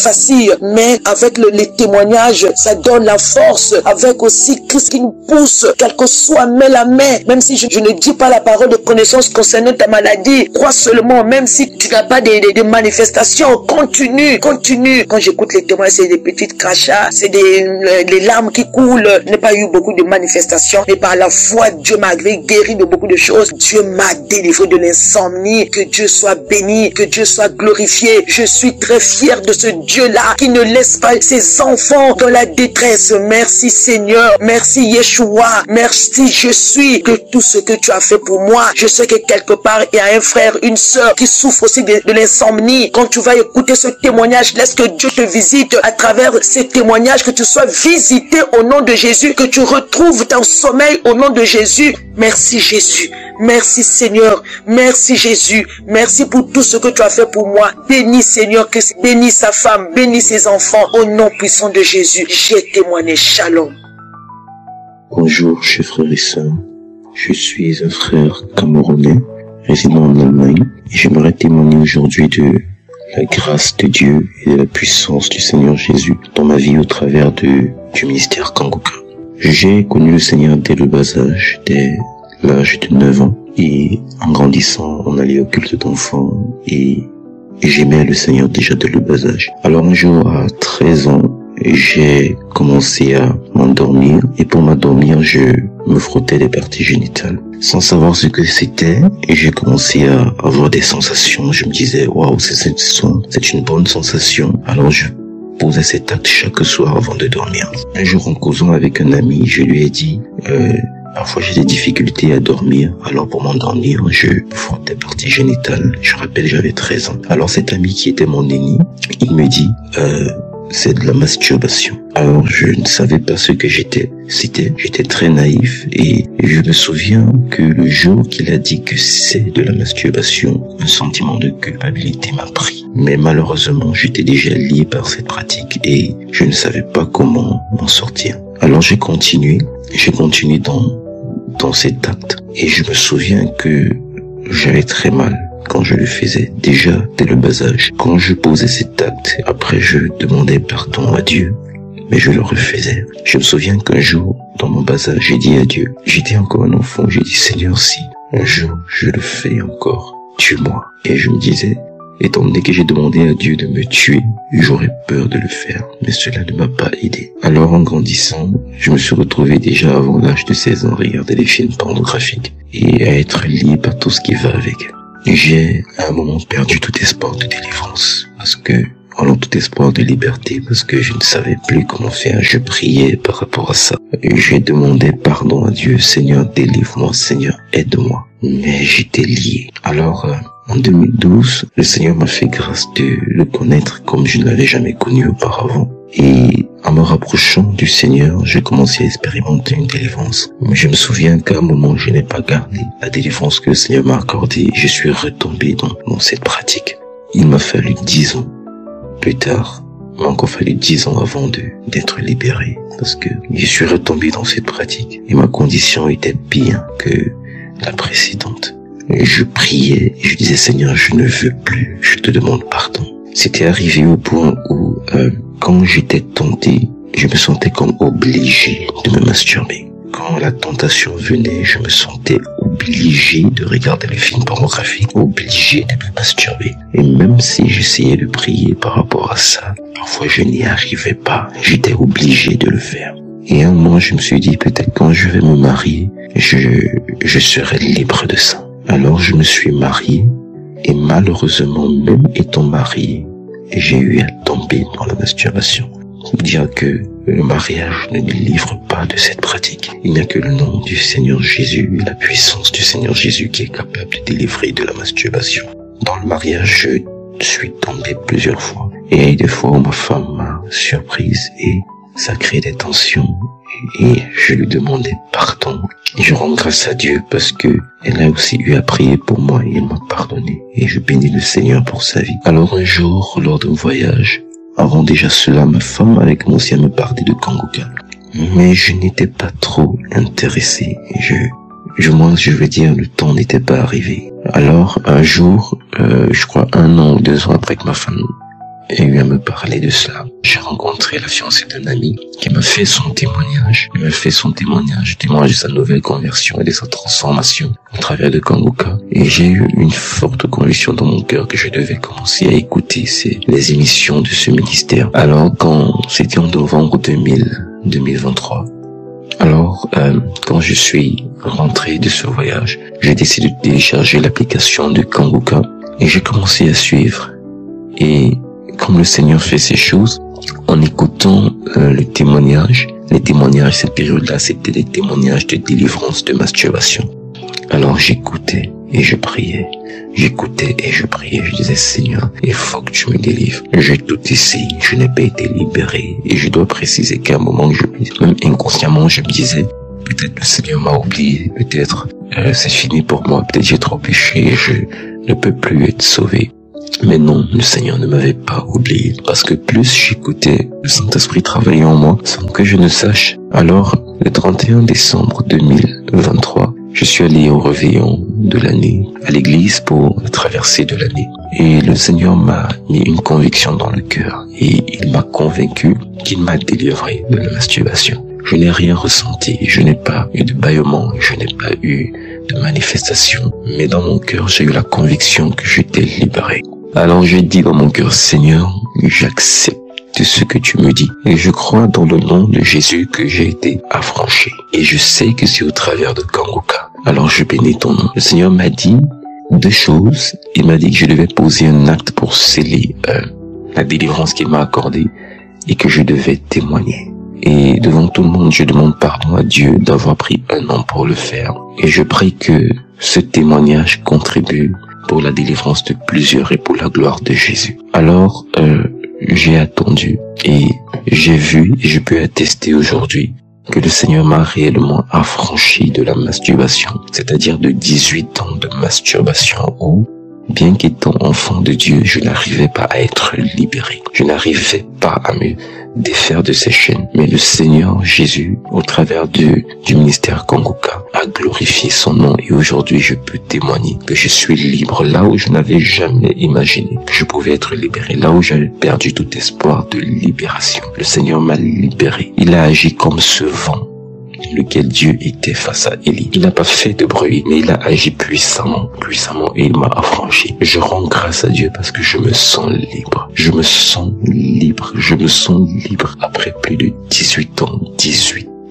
mais avec les témoignages, ça donne la force, avec aussi Christ qui nous pousse, quel que soit la main, même si je ne dis pas la parole de connaissance concernant ta maladie, crois seulement, même si tu n'as pas des manifestations, continue. Quand j'écoute les témoignages, c'est des petites crachats, c'est des larmes qui coulent. Je n'ai pas eu beaucoup de manifestations, mais par la foi, Dieu m'a guéri de beaucoup de choses. Dieu m'a délivré de l'insomnie. Que Dieu soit béni, que Dieu soit glorifié. Je suis très fier de ce Dieu-là qui ne laisse pas ses enfants dans la détresse. Merci Seigneur, merci Yeshua, merci je suis que tout ce que tu as fait pour moi. Je sais que quelque part il y a un frère, une sœur qui souffre aussi de l'insomnie. Quand tu vas écouter ce témoignage, laisse que Dieu te visite à travers ces témoignages, que tu sois visité au nom de Jésus, que tu retrouves ton sommeil au nom de Jésus. Merci Jésus, merci Seigneur, merci Jésus, merci pour tout ce que tu as fait pour moi. Bénis Seigneur Christ, bénis sa femme, bénis ses enfants au nom puissant de Jésus. J'ai témoigné. Shalom. Bonjour chers frères et sœurs, je suis un frère camerounais résidant en Allemagne et j'aimerais témoigner aujourd'hui de la grâce de Dieu et de la puissance du Seigneur Jésus dans ma vie au travers du ministère Kangoka. J'ai connu le Seigneur dès le bas âge, dès l'âge de 9 ans, et en grandissant, on allait au culte d'enfants et j'aimais le Seigneur déjà dès le bas âge. Alors un jour, à 13 ans, j'ai commencé à m'endormir et pour m'endormir, je me frottais les parties génitales sans savoir ce que c'était et j'ai commencé à avoir des sensations. Je me disais, waouh, c'est une bonne sensation. Alors je posais cet acte chaque soir avant de dormir. Un jour, en causant avec un ami, je lui ai dit, parfois j'ai des difficultés à dormir, alors pour m'endormir, je frottais les parties génitales. Je rappelle, j'avais 13 ans. Alors cet ami qui était mon aîné, il me dit, c'est de la masturbation. Alors je ne savais pas ce que j'étais. J'étais très naïf et je me souviens que le jour qu'il a dit que c'est de la masturbation, un sentiment de culpabilité m'a pris. Mais malheureusement, j'étais déjà lié par cette pratique et je ne savais pas comment m'en sortir. Alors j'ai continué dans cet acte et je me souviens que j'avais très mal quand je le faisais, déjà dès le bas âge. Quand je posais cet acte, après je demandais pardon à Dieu, mais je le refaisais. Je me souviens qu'un jour, dans mon bas âge, j'ai dit à Dieu, j'étais encore un enfant, j'ai dit Seigneur, si un jour je le fais encore, tue-moi. Et je me disais, étant donné que j'ai demandé à Dieu de me tuer, j'aurais peur de le faire, mais cela ne m'a pas aidé. Alors en grandissant, je me suis retrouvé déjà avant l'âge de 16 ans à regarder des films pornographiques et à être lié par tout ce qui va avec. J'ai à un moment perdu tout espoir de délivrance, tout espoir de liberté, parce que je ne savais plus comment faire. Je priais par rapport à ça. J'ai demandé pardon à Dieu, Seigneur, délivre-moi, Seigneur, aide-moi. Mais j'étais lié. Alors, en 2012, le Seigneur m'a fait grâce de le connaître comme je ne l'avais jamais connu auparavant. Et en me rapprochant du Seigneur, j'ai commencé à expérimenter une délivrance. Mais je me souviens qu'à un moment, je n'ai pas gardé la délivrance que le Seigneur m'a accordée. Je suis retombé dans cette pratique. Il m'a fallu 10 ans plus tard. Il m'a encore fallu 10 ans avant d'être libéré. Parce que je suis retombé dans cette pratique. Et ma condition était pire que la précédente. Je priais et je disais, Seigneur, je ne veux plus. Je te demande pardon. C'était arrivé au point où, quand j'étais tenté, je me sentais comme obligé de me masturber. Quand la tentation venait, je me sentais obligé de regarder les films pornographiques, obligé de me masturber. Et même si j'essayais de prier par rapport à ça, parfois je n'y arrivais pas. J'étais obligé de le faire. Et un moment, je me suis dit, peut-être quand je vais me marier, je serai libre de ça. Alors je me suis marié. Et malheureusement, même étant marié, j'ai eu à tomber dans la masturbation. Dire que le mariage ne nous livre pas de cette pratique. Il n'y a que le nom du Seigneur Jésus et la puissance du Seigneur Jésus qui est capable de délivrer de la masturbation. Dans le mariage, je suis tombé plusieurs fois. Et il y a eu des fois où ma femme m'a surprise et ça crée des tensions. Et je lui demandais pardon. Et je rends grâce à Dieu parce que elle a aussi eu à prier pour moi et elle m'a pardonné. Et je bénis le Seigneur pour sa vie. Alors un jour, lors d'un voyage, avant déjà cela, ma femme avec moi aussi à me parler de Kanguka. Mais je n'étais pas trop intéressé. Moi, je veux dire, le temps n'était pas arrivé. Alors, un jour, je crois 1 an ou 2 ans après que ma femme ait eu à me parler de cela, j'ai rencontré la fiancée d'un ami qui m'a fait son témoignage. Il m'a fait son témoignage de sa nouvelle conversion et de sa transformation à travers de Kanguka. Et j'ai eu une forte conviction dans mon cœur que je devais commencer à écouter les émissions de ce ministère. Alors, quand c'était en novembre 2023, alors, quand je suis rentré de ce voyage, j'ai décidé de télécharger l'application de Kanguka et j'ai commencé à suivre. Et comme le Seigneur fait ces choses, en écoutant les témoignages, cette période-là, c'était des témoignages de délivrance, de masturbation. Alors j'écoutais et je priais. J'écoutais et je priais. Je disais, Seigneur, il faut que tu me délivres. J'ai tout essayé, je n'ai pas été libéré. Et je dois préciser qu'à un moment, même inconsciemment, je me disais, peut-être le Seigneur m'a oublié, peut-être c'est fini pour moi, peut-être j'ai trop péché, je ne peux plus être sauvé. Mais non, le Seigneur ne m'avait pas oublié, parce que plus j'écoutais, le Saint-Esprit travaillait en moi, sans que je ne sache. Alors, le 31 décembre 2023, je suis allé au réveillon de l'année, à l'église pour la traversée de l'année. Et le Seigneur m'a mis une conviction dans le cœur, et il m'a convaincu qu'il m'a délivré de la masturbation. Je n'ai rien ressenti, je n'ai pas eu de bâillement, je n'ai pas eu de manifestation, mais dans mon cœur, j'ai eu la conviction que j'étais libéré. Alors j'ai dit dans mon cœur, Seigneur, j'accepte ce que tu me dis. Et je crois dans le nom de Jésus que j'ai été affranchi. Et je sais que c'est au travers de Kanguka. Alors je bénis ton nom. Le Seigneur m'a dit 2 choses. Il m'a dit que je devais poser un acte pour sceller la délivrance qu'il m'a accordée et que je devais témoigner. Et devant tout le monde, je demande pardon à Dieu d'avoir pris 1 an pour le faire. Et je prie que ce témoignage contribue pour la délivrance de plusieurs et pour la gloire de Jésus. Alors, j'ai attendu Et j'ai vu et je peux attester aujourd'hui que le Seigneur m'a réellement affranchi de la masturbation, c'est-à-dire de 18 ans de masturbation où, bien qu'étant enfant de Dieu, je n'arrivais pas à être libéré. Je n'arrivais pas à me défaire de ces chaînes. Mais le Seigneur Jésus, au travers du ministère Kanguka, a glorifié son nom et aujourd'hui je peux témoigner que je suis libre là où je n'avais jamais imaginé que je pouvais être libéré, là où j'avais perdu tout espoir de libération. Le Seigneur m'a libéré. Il a agi comme ce vent lequel Dieu était face à Élie. Il n'a pas fait de bruit, mais il a agi puissamment et il m'a affranchi. Je rends grâce à Dieu parce que je me sens libre. Je me sens libre après plus de 18 ans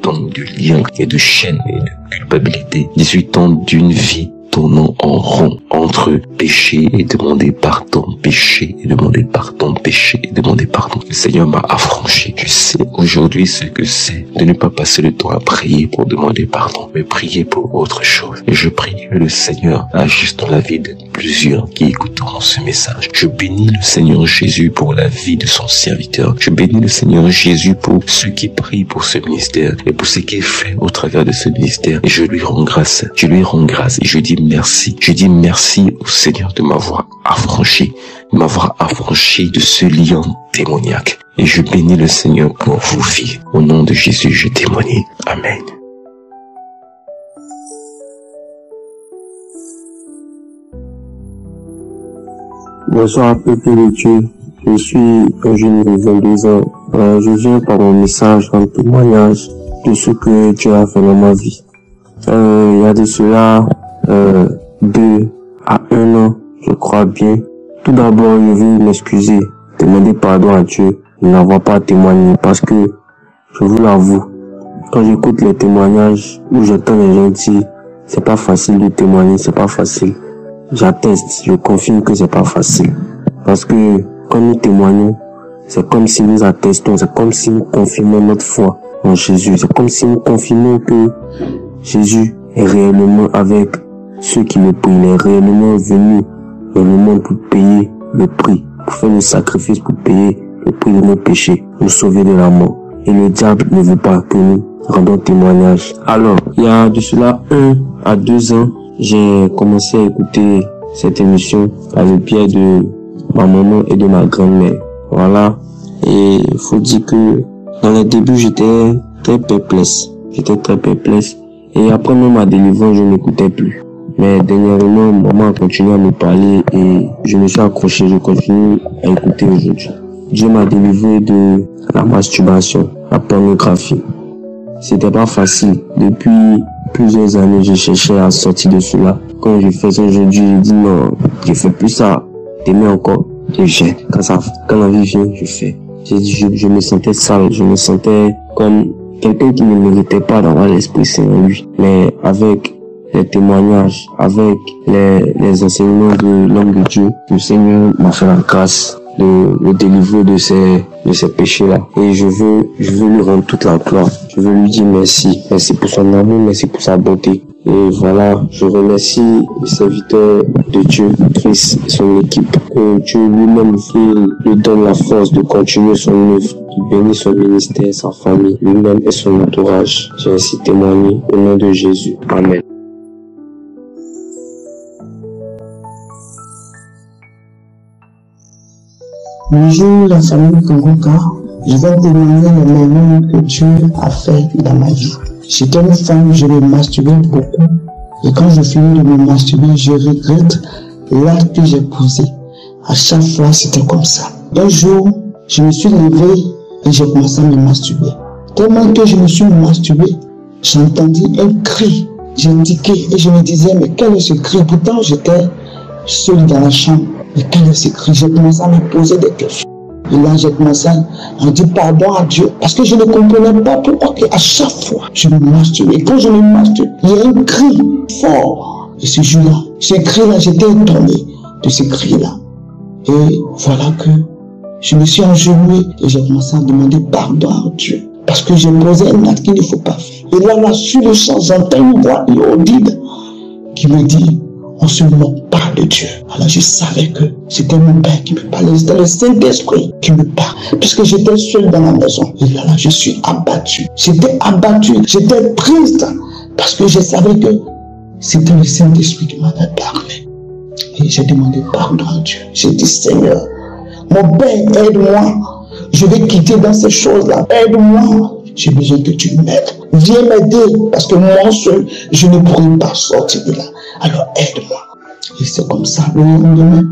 de liens et de chaînes et de culpabilité. 18 ans d'une vie tournant en rond entre péché et demander pardon, péché et demander pardon, péché et demander pardon. Le Seigneur m'a affranchi. Je sais aujourd'hui ce que c'est de ne pas passer le temps à prier pour demander pardon, mais prier pour autre chose. Et je prie que le Seigneur agisse dans la vie de plusieurs qui écouteront ce message. Je bénis le Seigneur Jésus pour la vie de son serviteur. Je bénis le Seigneur Jésus pour ceux qui prient pour ce ministère et pour ce qu'il fait au travers de ce ministère. Et je lui rends grâce. Et je dis merci. Je dis merci au Seigneur de m'avoir affranchi de ce lien démoniaque. Et je bénis le Seigneur pour vos vies. Au nom de Jésus, je témoigne. Amen. Bonsoir, peuple de Dieu. Je suis un jeune de 22 ans. Je viens par mon message en témoignage de ce que Dieu a fait dans ma vie. Il y a de cela 2 à 1 an, je crois bien. Tout d'abord, je veux m'excuser, demander pardon à Dieu de n'avoir pas témoigné parce que, je vous l'avoue, quand j'écoute les témoignages où j'entends les gens dire c'est pas facile de témoigner, c'est pas facile. J'atteste, je confirme que c'est pas facile. Parce que quand nous témoignons, c'est comme si nous attestons, c'est comme si nous confirmons notre foi en Jésus. C'est comme si nous confirmons que Jésus est réellement avec ceux qui le prient. Il est réellement venu dans le monde pour payer le prix, pour faire le sacrifice, pour payer le prix de nos péchés, nous sauver de la mort. Et le diable ne veut pas que nous rendons témoignage. Alors, il y a de cela 1 à 2 ans, j'ai commencé à écouter cette émission par le biais de ma maman et de ma grand-mère. Voilà. Et il faut dire que dans les débuts, j'étais très perplexe. Et après même ma délivrance, je n'écoutais plus. Mais dernièrement, maman a continué à me parler et je me suis accroché, je continue à écouter aujourd'hui. Dieu m'a délivré de la masturbation, la pornographie. C'était pas facile. Depuis plusieurs années, je cherchais à sortir de cela. Quand je fais ça aujourd'hui, je dis non, je fais plus ça. T'aimer encore, je jette. Quand la vie vient, je fais. Je me sentais sale, je me sentais comme quelqu'un qui ne méritait pas d'avoir l'Esprit Saint en lui. Mais avec les témoignages, avec les enseignements de l'homme de Dieu, le Seigneur m'a fait la grâce de me délivrer de ces péchés-là. Et je veux lui rendre toute la gloire. Je veux lui dire merci. Merci pour son amour, merci pour sa bonté. Et voilà, je remercie le serviteur de Dieu, Chris et son équipe. Que Dieu lui-même lui donne la force de continuer son œuvre, de bénir son ministère, sa famille, lui-même et son entourage. J'ai ainsi témoigné au nom de Jésus. Amen. Bonjour la famille Kanguka, je vais témoigner les merveilles que Dieu a fait dans ma vie. J'étais une femme, je me masturbais beaucoup. Et quand je finis de me masturber, je regrette l'acte que j'ai posé. À chaque fois, c'était comme ça. Un jour, je me suis levé et j'ai commencé à me masturber. Tellement que je me suis masturbé, j'ai entendu un cri. J'ai indiqué et je me disais, mais quel est ce cri? Pourtant, j'étais seul dans la chambre. Mais quel est ce cri? J'ai commencé à me poser des questions. Et là, j'ai commencé à dire pardon à Dieu. Parce que je ne comprenais pas pourquoi à chaque fois, je me masturbe. Et quand je me masturbe, il y a un cri fort. Et ce jour-là, ce cri-là, j'étais étonné de ce cri-là. Et voilà que je me suis enjoué et j'ai commencé à demander pardon à Dieu. Parce que j'ai posé un acte qu'il ne faut pas faire. Et là, sur le champ, j'entends une voix audible qui me dit, On se moque pas de Dieu. Alors je savais que c'était mon Père qui me parlait, c'était le Saint-Esprit qui me parle. Puisque j'étais seul dans la maison. Et là, je suis abattu. J'étais triste. Parce que je savais que c'était le Saint-Esprit qui m'avait parlé. Et j'ai demandé pardon à Dieu. J'ai dit, Seigneur, mon Père, aide-moi. Je vais quitter dans ces choses-là. Aide-moi. J'ai besoin que tu m'aides. Viens m'aider. Parce que moi seul, je ne pourrais pas sortir de là. Alors aide-moi. Et c'est comme ça. Le lendemain,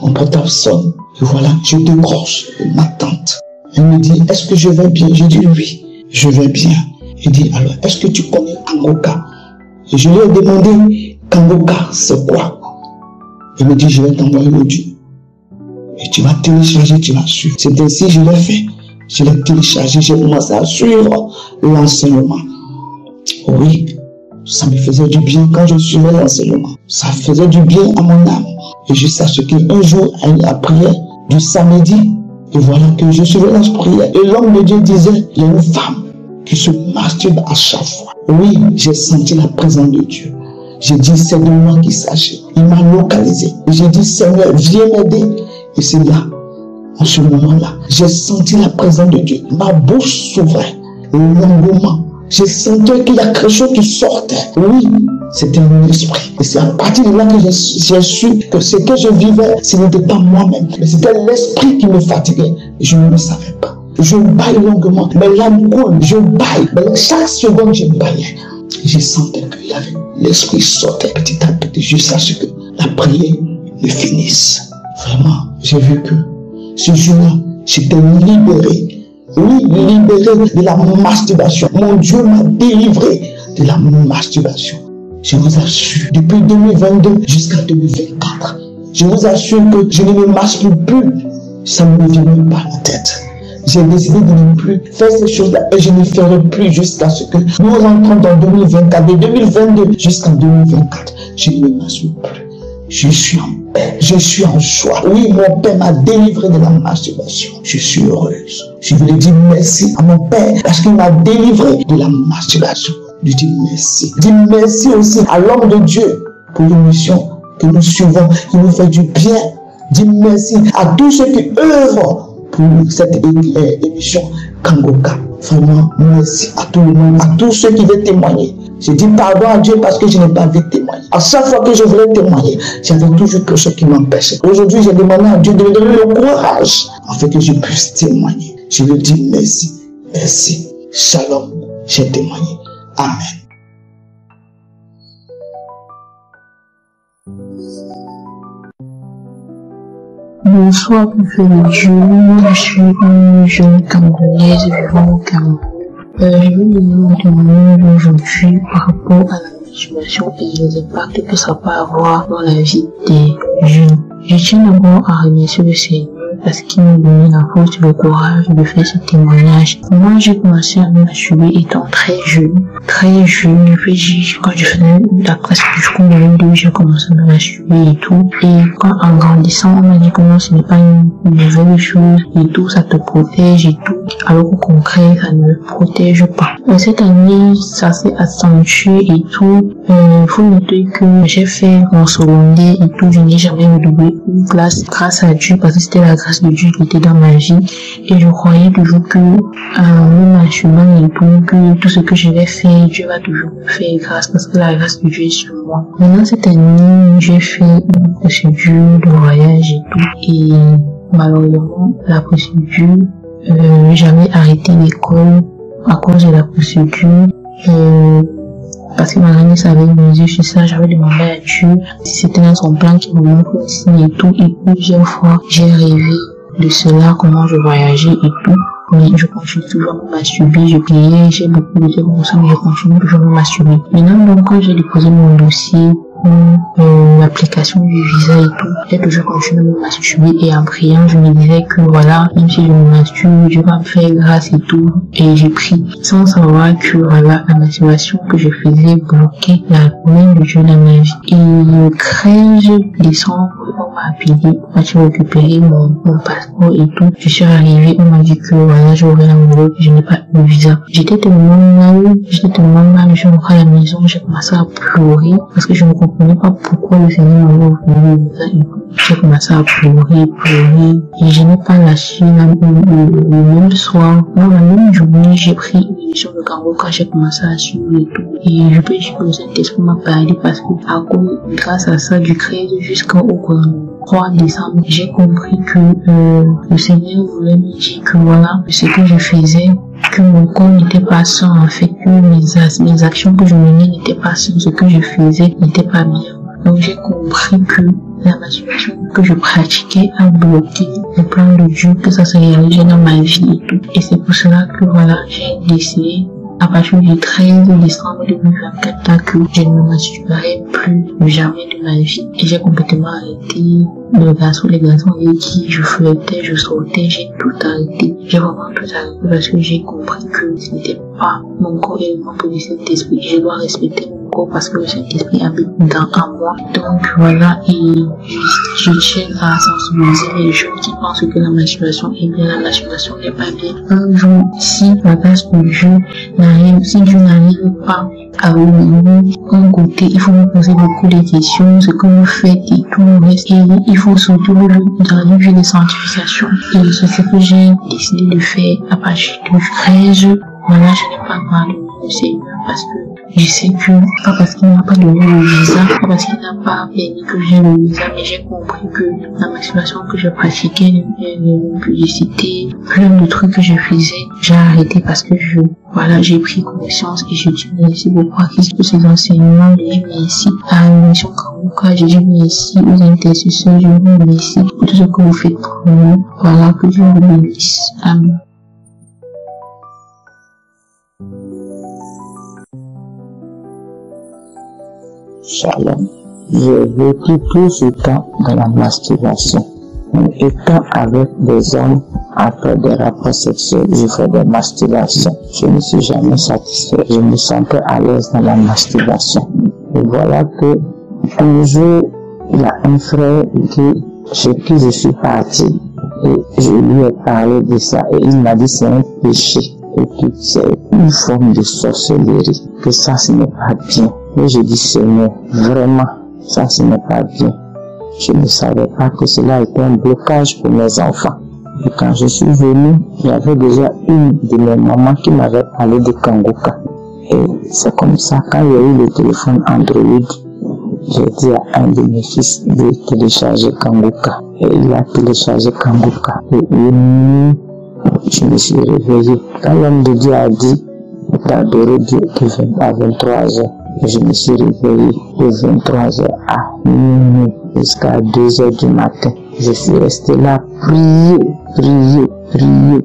mon portable sonne. Et voilà, je décroche ma tante. Elle me dit, est-ce que je vais bien? J'ai dit oui, je vais bien. Elle dit, alors, est-ce que tu connais Kangoka? Et je lui ai demandé, Kangoka, c'est quoi? Elle me dit, je vais t'envoyer l'audio. Et tu vas télécharger, tu vas suivre. C'est ainsi que je l'ai fait. Je l'ai téléchargé, j'ai commencé à suivre l'enseignement. Oui, ça me faisait du bien quand je suivais l'enseignement. Ça faisait du bien à mon âme. Et jusqu'à ce qu'un jour, à la prière du samedi, et voilà que je suivais la prière. Et l'homme de Dieu disait, il y a une femme qui se masturbe à chaque fois. Oui, j'ai senti la présence de Dieu. J'ai dit, c'est de moi qu'il s'agit. Il m'a localisé. Et j'ai dit, Seigneur, viens m'aider. Et c'est là, en ce moment-là, j'ai senti la présence de Dieu. Ma bouche s'ouvrait. L'engouement. J'ai senti qu'il y a quelque chose qui sortait. Oui, c'était un esprit. Et c'est à partir de là que j'ai su que ce que je vivais, ce n'était pas moi-même. Mais c'était l'esprit qui me fatiguait. Et je ne le savais pas. Je baille longuement. Mais l'âme coule, je baille. Mais chaque seconde, je baillais. Je sentais qu'il y avait l'esprit sortait petit à petit jusqu'à ce que la prière ne finisse. Vraiment, j'ai vu que ce jour-là, j'étais libéré. Oui, libéré de la masturbation. Mon Dieu m'a délivré de la masturbation. Je vous assure, depuis 2022 jusqu'à 2024, je vous assure que je ne me masturbe plus. Ça ne me vient même pas à la tête. J'ai décidé de ne plus faire ces choses-là et je ne ferai plus jusqu'à ce que nous rentrons dans 2024. De 2022 jusqu'en 2024, je ne me masturbe plus. Je suis en paix, je suis en joie. Oui, mon Père m'a délivré de la masturbation. Je suis heureuse. Je voulais dire merci à mon Père parce qu'il m'a délivré de la masturbation. Je dis merci. Je dis merci aussi à l'homme de Dieu pour l'émission que nous suivons, qui nous fait du bien. Je dis merci à tous ceux qui œuvrent pour cette émission Kangoka. Vraiment, merci à tout le monde, à tous ceux qui veulent témoigner. Je dis pardon à Dieu parce que je n'ai pas vu témoigner. À chaque fois que je voulais témoigner, j'avais toujours quelque chose qui m'empêchait. Aujourd'hui, j'ai demandé à Dieu de me donner le courage afin que je puisse témoigner. Je lui dis merci, merci. Shalom, j'ai témoigné. Amen. Bonsoir, prophète de Dieu. Moi, je suis une jeune Camerounaise vivant au Cameroun. Je vais vous donner mon témoignage aujourd'hui par rapport à la masturbation et les impacts que ça peut avoir dans la vie des jeunes. Je tiens d'abord à remercier le Seigneur parce qu'il m'a donné la force et le courage de faire ce témoignage. Moi, j'ai commencé à me masturber étant très jeune. Je peux dire, quand je faisais la classe du secondaire 2, j'ai commencé à me masturber et tout. Et quand en grandissant, on m'a dit que non, ce n'est pas une nouvelle chose et tout, ça te protège et tout. Alors au concret, ça ne me protège pas. Cette année, ça s'est accentué et tout. Il faut noter que j'ai fait mon secondaire et tout. Je n'ai jamais redoublé une classe grâce à Dieu parce que c'était la grâce de Dieu qui était dans ma vie. Et je croyais toujours que me masturbant et tout, que tout ce que je vais faire, Dieu va toujours me faire grâce parce que la grâce de Dieu est sur moi. Maintenant, cette année, j'ai fait une procédure de voyage et tout. Et malheureusement, la procédure, j'avais arrêté l'école à cause de la procédure. Parce que ma nièce avait me dit sur ça, j'avais demandé à Dieu si c'était dans son plan qui me montre aussi et tout. Et plusieurs fois, j'ai rêvé de cela, comment je voyageais et tout. Mais je continue toujours à me masturber, je priais, j'ai beaucoup de temps comme ça, mais je continue toujours à me masturber. Maintenant, donc, quand j'ai déposé mon dossier pour l'application du visa et tout, j'ai toujours continué à me masturber et en priant, je me disais que voilà, même si je me masturbe, Dieu va me faire grâce et tout. Et j'ai pris, sans savoir que voilà, la masturbation que je faisais bloquait la main de Dieu dans ma vie. Et le 13 décembre, on m'a appelé, j'ai récupéré mon passeport et tout. Je suis arrivée, on m'a dit que voilà, j'aurais l'enveloppe, je n'ai pas de visa. J'étais tellement mal, je rentre à la maison, j'ai commencé à pleurer parce que je ne comprenais comprenais pas pourquoi le Seigneur m'avait offert ça. J'ai commencé à pleurer, et je n'ai pas lâché le même soir. Dans la même journée, j'ai pris une émission de Kangoka, j'ai commencé à suivre et tout. Et je peux dire que le Saint-Esprit m'a parlé parce que, grâce à ça, du 13 jusqu'au 3 décembre, j'ai compris que le Seigneur voulait me dire que voilà, ce que je faisais, que mon corps n'était pas sain, en fait, que mes actions que je menais n'étaient pas saines, ce que je faisais n'était pas bien. Donc j'ai compris que la masturbation que je pratiquais a bloqué le plan de Dieu, que ça se réalisait dans ma vie et tout. Et c'est pour cela que voilà, j'ai décidé à partir du 13 décembre 2024 que je ne me masturberai plus jamais de ma vie. Et j'ai complètement arrêté les garçons avec qui je flirtais, je sortais, j'ai tout arrêté. J'ai vraiment tout arrêté parce que j'ai compris que ce n'était pas mon corps et le membre du Saint-Esprit. Je dois respecter mon corps parce que le Saint-Esprit habite en moi. Donc voilà, et je tiens à sensibiliser les gens qui pensent que la masturbation est bien, la masturbation n'est pas bien. Un jour, si la grâce de Dieu n'arrive, si Dieu n'arrive pas à vous d'un côté, il faut vous poser beaucoup de questions, ce que vous faites et tout le reste. Et il faut surtout dans le vue de sanctification. Et c'est ce que j'ai décidé de faire à partir du 13. Voilà, je n'ai pas parlé du Seigneur parce que je sais que, pas parce qu'il n'a pas donné le visa, pas parce qu'il n'a pas permis que j'ai le visa, mais j'ai compris que la masturbation que je pratiquais, les publicités, plein de trucs que je faisais, j'ai arrêté parce que voilà, j'ai pris conscience et je dis merci beaucoup à tous ces enseignements, je dis merci à l'émission Kangoka, je dis merci aux intercesseurs, je vous remercie pour tout ce que vous faites pour nous. Voilà, que Dieu vous bénisse. Amen. Shalom. J'ai vécu tout ce temps dans la masturbation. Étant avec des hommes, après des rapports sexuels, je fais des masturbations. Je ne suis jamais satisfait. Je me sentais à l'aise dans la masturbation. Et voilà que un jour, il y a un frère chez qui je suis parti. Et je lui ai parlé de ça. Et il m'a dit c'est un péché. Et que c'est une forme de sorcellerie. Que ça, ce n'est pas bien. Mais je dis Seigneur, vraiment, ça ce n'est pas bien. Je ne savais pas que cela était un blocage pour mes enfants. Et quand je suis venu, il y avait déjà une de mes mamans qui m'avait parlé de Kangoka. Et c'est comme ça, quand il y a eu le téléphone Android, j'ai dit à un de mes fils de télécharger Kangoka. Et il a téléchargé Kangoka. Et une nuit, je me suis réveillé. Quand l'homme de Dieu a dit d'adorer Dieu à 23h, je me suis réveillé de 23h à minuit jusqu'à 2h du matin. Je suis resté là, prier. J'ai prié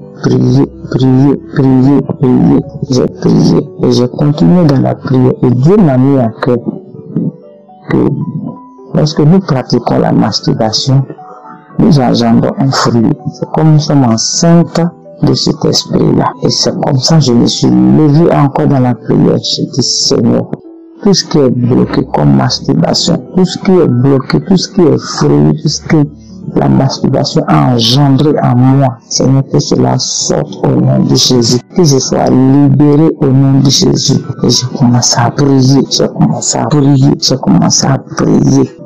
et j'ai continué dans la prière. Et Dieu m'a mis à cœur que lorsque nous pratiquons la masturbation, nous engendrons un fruit. C'est comme nous sommes enceintes de cet esprit-là. Et c'est comme ça que je me suis levé encore dans la prière. J'ai dit Seigneur, tout ce qui est bloqué comme masturbation, tout ce qui est bloqué, tout ce qui est fruit, tout ce que la masturbation a engendré en moi, Seigneur, que cela sorte au nom de Jésus, que je sois libéré au nom de Jésus. Et j'ai commencé à prier,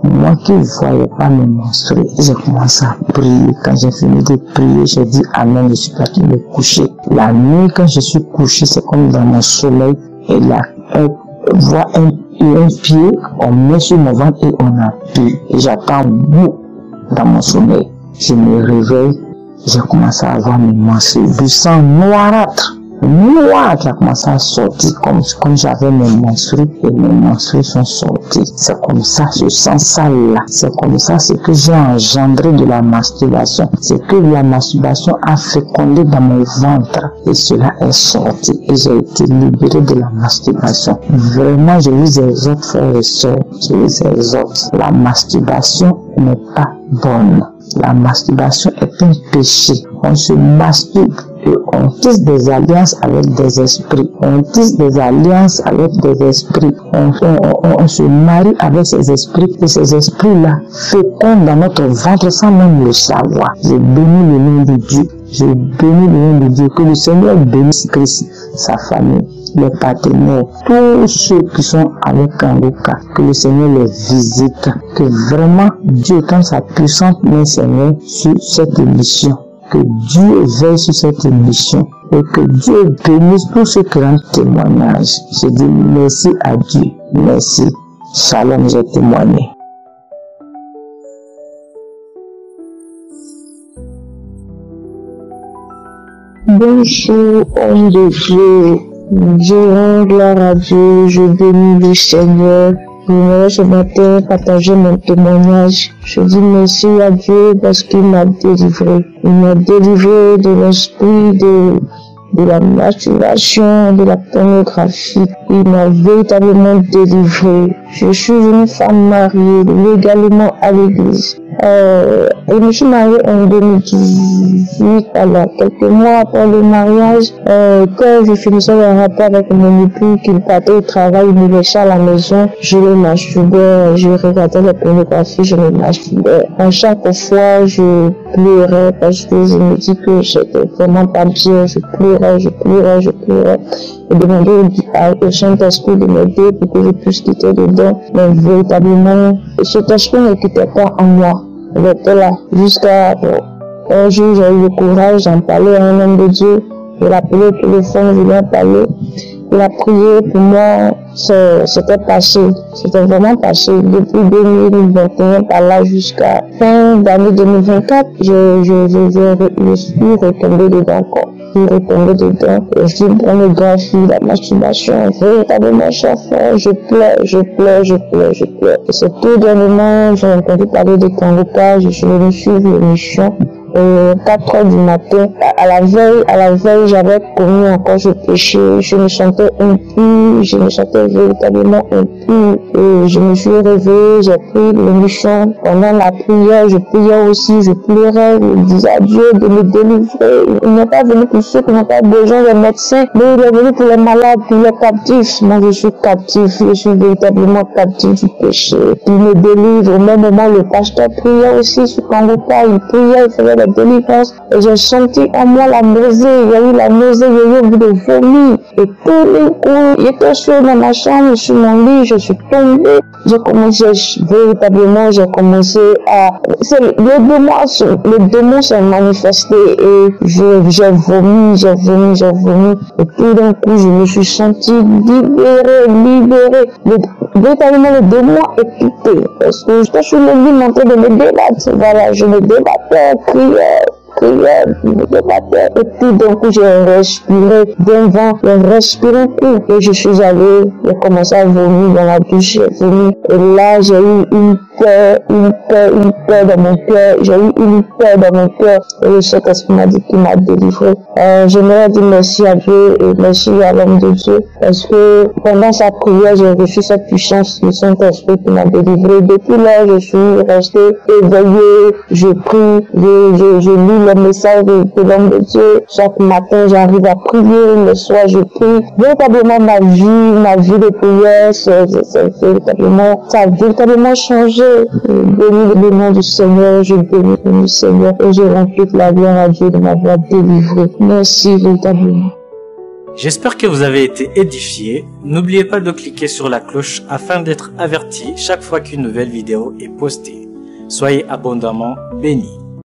Moi qui ne voyais pas me menstruer, j'ai commencé à prier. Quand j'ai fini de prier, j'ai dit Amen, je suis parti me coucher. La nuit, quand je suis couché, c'est comme dans mon sommeil, et là, voit un pied, on met sur mon ventre et on appuie. Et j'attends bout dans mon sommeil. Je me réveille, j'ai commencé à avoir mes menstrues, du sang noirâtre qui a commencé à sortir comme j'avais mes menstrues et mes menstrues sont sorties. C'est comme ça, je sens ça là. C'est comme ça, c'est que j'ai engendré de la masturbation. C'est que la masturbation a fécondé dans mon ventre et cela est sorti et j'ai été libéré de la masturbation. Vraiment, je vous exhorte, frères et sœurs, je vous exhorte. La masturbation n'est pas bonne. La masturbation est un péché. On se masturbe et on tisse des alliances avec des esprits. On tisse des alliances avec des esprits. On se marie avec ces esprits et ces esprits-là fécondent dans notre ventre sans même le savoir. Je bénis le nom de Dieu. Je bénis le nom de Dieu. Que le Seigneur bénisse Christ, sa famille. les partenaires, tous ceux qui sont avec Kangoka, que le Seigneur les visite, que vraiment Dieu tend sa puissante main, Seigneur, sur cette émission, que Dieu veille sur cette émission et que Dieu bénisse tous ceux qui rendent témoignage. Je dis merci à Dieu, merci. Shalom, j'ai témoigné. Bonjour, homme de Dieu. Je rends gloire à Dieu, je bénis le Seigneur. Je voudrais ce matin partager mon témoignage. Je dis merci à Dieu parce qu'il m'a délivré. Il m'a délivré de l'esprit de la masturbation, de la pornographie. Il m'a véritablement délivré. Je suis une femme mariée légalement à l'église. Je me suis mariée en 2018, alors quelques mois après le mariage, quand je finissais le rapport avec mon époux, qu'il partait au travail, il me laissait à la maison, je le masturbais, je regardais la pornographie, je me masturbais. À chaque fois, je pleurais parce que je me dis que j'étais vraiment pas bien, je pleurais. Et demandais au Saint-Esprit de m'aider pour que je puisse quitter dedans. Mais véritablement, cet esprit ne quittait pas en moi. Il était là. Jusqu'à un jour, j'ai eu le courage d'en parler à un homme de Dieu. Je l'ai appelé au téléphone, je lui ai parlé. Il a prié pour moi, c'était passé. C'était vraiment passé. Depuis 2021 par là jusqu'à fin d'année 2024, je suis retombé dedans encore. Je suis retombé dedans. Et je dis pornographie, la masturbation, véritablement chaque fois, je pleure. Et c'est tout dernièrement, j'ai entendu parler de Kangoka, je suis venu suivre l'émission. 4 heures du matin, à la veille, j'avais commis encore ce péché, je me sentais impur, je me sentais véritablement impur, et je me suis réveillée, j'ai pris l'émission, pendant la prière, je priais aussi, je pleurais, je disais à Dieu de me délivrer. Il n'est pas venu pour ceux qui n'ont pas besoin de médecins, mais il est venu pour les malades, pour les captifs. Moi, je suis captif, je suis véritablement captif du péché. Il me délivre. Au même moment, le pasteur priait aussi sur Kangoka, il priait, il faisait la délivrance, et j'ai senti en moi la nausée, il y a eu la nausée, il y a eu envie de vomir, et tous les coups, j'étais seule dans ma chambre, sur mon lit, je suis tombée, j'ai commencé à, le démon s'est manifesté, et j'ai vomi, et tout d'un coup, je me suis sentie libérée, véritablement le démon est quitté, parce que j'étais sur le lit en train de me débattre, voilà, je me débattais, criais, je me débattais, et tout d'un coup j'ai respiré d'un vent, j'ai respiré tout, et je suis allée, j'ai commencé à vomir dans la douche, j'ai vomi, et là j'ai eu une peur dans mon cœur, et le Saint-Esprit m'a dit qu'il m'a délivré. J'aimerais dire merci à Dieu et merci à l'homme de Dieu, parce que pendant sa prière, j'ai reçu cette puissance du Saint-Esprit qui m'a délivré. Depuis là, je suis restée éveillée, je prie, je lis le message de l'homme de Dieu. Chaque matin, j'arrive à prier, le soir, je prie. Véritablement, ma vie de prière, ça a véritablement changé. Je bénis le nom du Seigneur, je bénis le nom du Seigneur, et je rends toute la gloire à Dieu de m'avoir délivré. Merci véritablement. J'espère que vous avez été édifiés. N'oubliez pas de cliquer sur la cloche afin d'être averti chaque fois qu'une nouvelle vidéo est postée. Soyez abondamment bénis.